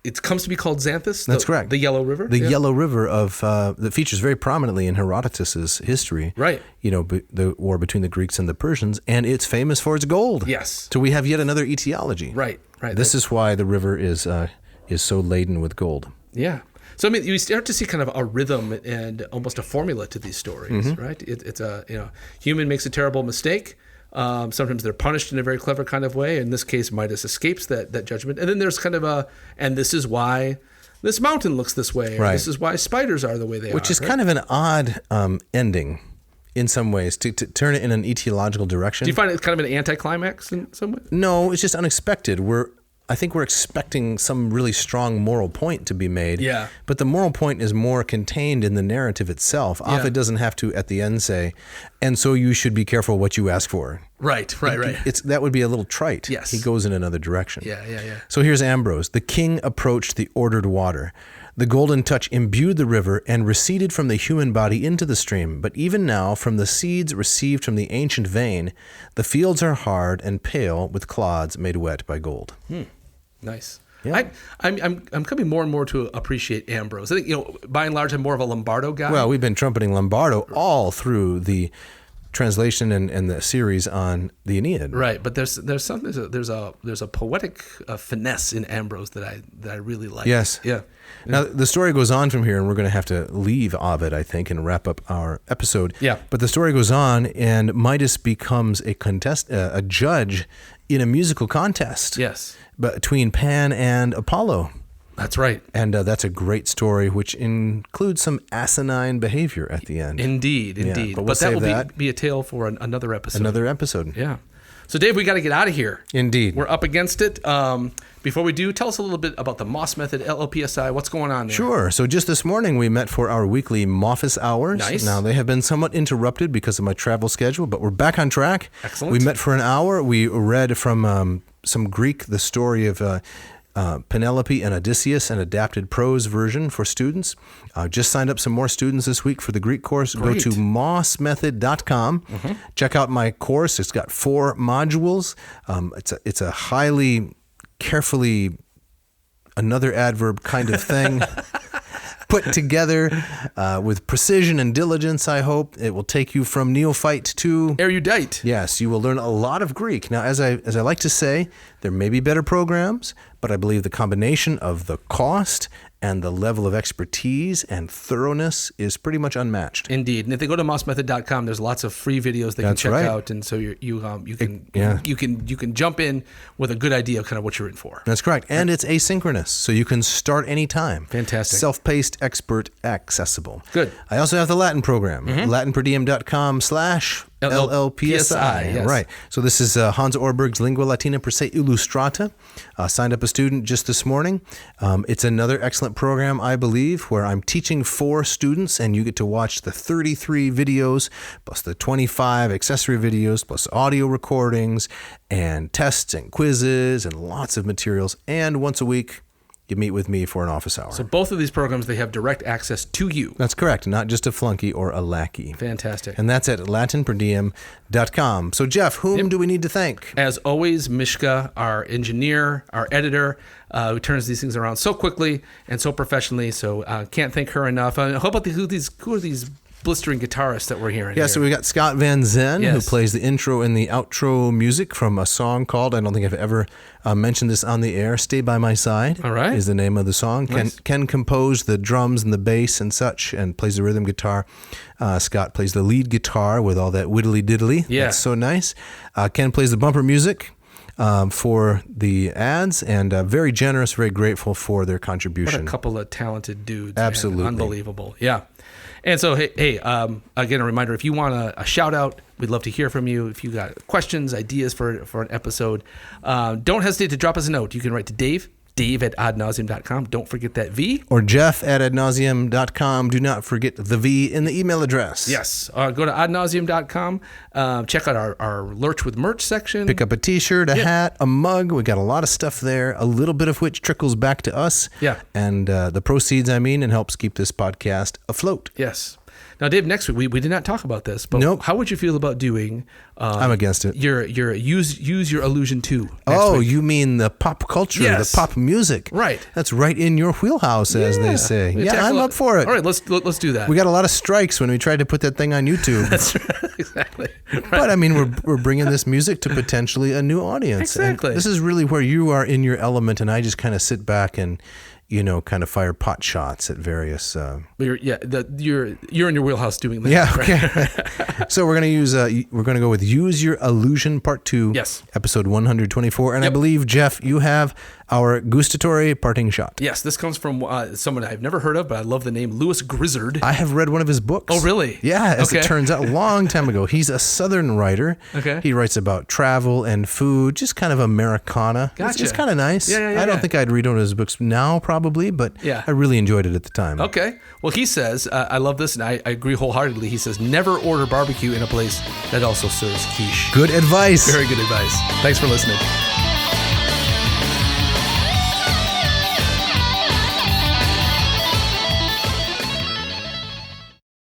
[SPEAKER 2] it comes to be called Xanthus.
[SPEAKER 3] That's correct.
[SPEAKER 2] The Yellow River.
[SPEAKER 3] The Yellow River that features very prominently in Herodotus's history.
[SPEAKER 2] Right.
[SPEAKER 3] The war between the Greeks and the Persians, and it's famous for its gold.
[SPEAKER 2] Yes.
[SPEAKER 3] So we have yet another etiology.
[SPEAKER 2] Right.
[SPEAKER 3] This is why the river is so laden with gold.
[SPEAKER 2] Yeah. So you start to see kind of a rhythm and almost a formula to these stories, right? It's human makes a terrible mistake. Sometimes they're punished in a very clever kind of way. In this case, Midas escapes that judgment. And then there's kind of and this is why this mountain looks this way. Or this is why spiders are the way they are.
[SPEAKER 3] Which is kind of an odd ending in some ways, to turn it in an etiological direction.
[SPEAKER 2] Do you find it kind of an anticlimax in some way?
[SPEAKER 3] No, it's just unexpected. I think we're expecting some really strong moral point to be made.
[SPEAKER 2] Yeah.
[SPEAKER 3] But the moral point is more contained in the narrative itself.
[SPEAKER 2] Yeah.
[SPEAKER 3] Ovid doesn't have to, at the end, say, and so you should be careful what you ask for.
[SPEAKER 2] Right.
[SPEAKER 3] That would be a little trite.
[SPEAKER 2] Yes.
[SPEAKER 3] He goes in another direction.
[SPEAKER 2] Yeah.
[SPEAKER 3] So here's Ambrose. The king approached the ordered water. The golden touch imbued the river and receded from the human body into the stream. But even now, from the seeds received from the ancient vein, the fields are hard and pale with clods made wet by gold.
[SPEAKER 2] Nice.
[SPEAKER 3] Yeah.
[SPEAKER 2] I'm coming more and more to appreciate Ambrose. I think, by and large, I'm more of a Lombardo guy.
[SPEAKER 3] Well, we've been trumpeting Lombardo all through the translation and the series on the Aeneid.
[SPEAKER 2] Right, but there's a poetic finesse in Ambrose that I really like.
[SPEAKER 3] Yes.
[SPEAKER 2] Yeah.
[SPEAKER 3] Now the story goes on from here, and we're going to have to leave Ovid, I think, and wrap up our episode.
[SPEAKER 2] Yeah.
[SPEAKER 3] But the story goes on, and Midas becomes a judge in a musical contest.
[SPEAKER 2] Yes.
[SPEAKER 3] Between Pan and Apollo.
[SPEAKER 2] That's right.
[SPEAKER 3] And that's a great story, which includes some asinine behavior at the end.
[SPEAKER 2] Indeed.
[SPEAKER 3] Yeah, but
[SPEAKER 2] that will be a tale for another episode.
[SPEAKER 3] Another episode.
[SPEAKER 2] Yeah. So, Dave, we got to get out of here.
[SPEAKER 3] Indeed.
[SPEAKER 2] We're up against it. Before we do, tell us a little bit about the Moss Method, LLPSI. What's going on there?
[SPEAKER 3] Sure. So just this morning, we met for our weekly Moffus hours.
[SPEAKER 2] Nice.
[SPEAKER 3] Now, they have been somewhat interrupted because of my travel schedule, but we're back on track.
[SPEAKER 2] Excellent.
[SPEAKER 3] We met for an hour. We read from some Greek the story of Penelope and Odysseus, an adapted prose version for students. Just signed up some more students this week for the Greek course.
[SPEAKER 2] Great.
[SPEAKER 3] Go to mossmethod.com. Check out my course. It's got 4 modules. It's a highly, carefully, another adverb kind of thing. Put together with precision and diligence, I hope. It will take you from neophyte to
[SPEAKER 2] erudite.
[SPEAKER 3] Yes, you will learn a lot of Greek. Now, as I like to say, there may be better programs, but I believe the combination of the cost and the level of expertise and thoroughness is pretty much unmatched.
[SPEAKER 2] Indeed. And if they go to mossmethod.com, there's lots of free videos they can check out, and so you can jump in with a good idea of kind of what you're in for.
[SPEAKER 3] That's correct. And it's asynchronous, so you can start anytime.
[SPEAKER 2] Fantastic.
[SPEAKER 3] Self-paced, expert, accessible.
[SPEAKER 2] Good.
[SPEAKER 3] I also have the Latin program, latinperdiem.com/LLPSI.
[SPEAKER 2] Yes.
[SPEAKER 3] Right. So this is Hans Orberg's Lingua Latina per se illustrata. Signed up a student just this morning. It's another excellent program, I believe, where I'm teaching 4 students, and you get to watch the 33 videos, plus the 25 accessory videos, plus audio recordings, and tests and quizzes, and lots of materials. And once a week, you meet with me for an office hour.
[SPEAKER 2] So both of these programs, they have direct access to you.
[SPEAKER 3] That's correct, not just a flunky or a lackey.
[SPEAKER 2] Fantastic.
[SPEAKER 3] And that's at latinperdiem.com. So, Jeff, whom do we need to thank?
[SPEAKER 2] As always, Mishka, our engineer, our editor, who turns these things around so quickly and so professionally. So can't thank her enough. How about who are these blistering guitarists that we're hearing?
[SPEAKER 3] Yeah,
[SPEAKER 2] here?
[SPEAKER 3] so we got Scott Van Zen,
[SPEAKER 2] Yes.
[SPEAKER 3] who plays the intro and the outro music from a song called, I don't think I've ever mentioned this on the air, Stay By My Side.
[SPEAKER 2] All right.
[SPEAKER 3] Is the name of the song.
[SPEAKER 2] Nice.
[SPEAKER 3] Ken composed the drums and the bass and such, and plays the rhythm guitar. Scott plays the lead guitar with all that whittly diddly.
[SPEAKER 2] Yeah.
[SPEAKER 3] That's so nice. Ken plays the bumper music for the ads, and very generous, very grateful for their contribution.
[SPEAKER 2] What a couple of talented dudes. Man.
[SPEAKER 3] Absolutely.
[SPEAKER 2] Unbelievable. Yeah. And so, hey, again, a reminder, if you want a shout out, we'd love to hear from you. If you got questions, ideas for an episode, don't hesitate to drop us a note. You can write to Dave at adnauseam.com. Don't forget that V.
[SPEAKER 3] Or Jeff at adnauseam.com. Do not forget the V in the email address.
[SPEAKER 2] Yes. Go to adnauseam.com. Check out our Lurch with Merch section.
[SPEAKER 3] Pick up a t-shirt, a hat, a mug. We got a lot of stuff there, a little bit of which trickles back to us.
[SPEAKER 2] Yeah.
[SPEAKER 3] And the proceeds, and helps keep this podcast afloat.
[SPEAKER 2] Yes. Now, Dave, next week, we did not talk about this, but
[SPEAKER 3] Nope.
[SPEAKER 2] how would you feel about doing...
[SPEAKER 3] I'm against it.
[SPEAKER 2] Your use your illusion to.
[SPEAKER 3] Oh,
[SPEAKER 2] week.
[SPEAKER 3] you mean the pop culture,
[SPEAKER 2] Yes.
[SPEAKER 3] the pop music.
[SPEAKER 2] Right.
[SPEAKER 3] That's right in your wheelhouse, as they say.
[SPEAKER 2] We
[SPEAKER 3] Yeah,
[SPEAKER 2] tackle
[SPEAKER 3] I'm up for it.
[SPEAKER 2] All right, let's do that.
[SPEAKER 3] We got a lot of strikes when we tried to put that thing on YouTube.
[SPEAKER 2] That's right. Exactly. Right.
[SPEAKER 3] But we're bringing this music to potentially a new audience.
[SPEAKER 2] Exactly.
[SPEAKER 3] And this is really where you are in your element, and I just kind of sit back and kind of fire pot shots at various.
[SPEAKER 2] You're in your wheelhouse doing that.
[SPEAKER 3] Yeah. Okay. So we're gonna go with Use Your Illusion Part 2.
[SPEAKER 2] Yes.
[SPEAKER 3] Episode 124, and I believe, Jeff, you have our gustatory parting shot.
[SPEAKER 2] Yes, this comes from someone I've never heard of, but I love the name, Louis Grizzard.
[SPEAKER 3] I have read one of his books.
[SPEAKER 2] Oh, really?
[SPEAKER 3] Yeah, as it turns out, a long time ago. He's a Southern writer.
[SPEAKER 2] Okay.
[SPEAKER 3] He writes about travel and food, just kind of Americana.
[SPEAKER 2] Gotcha.
[SPEAKER 3] It's kind of nice.
[SPEAKER 2] Yeah,
[SPEAKER 3] I don't think I'd read one of his books now, probably, but I really enjoyed it at the time.
[SPEAKER 2] Okay. Well, he says, I love this, and I agree wholeheartedly. He says, never order barbecue in a place that also serves quiche.
[SPEAKER 3] Good advice.
[SPEAKER 2] Very good advice. Thanks for listening.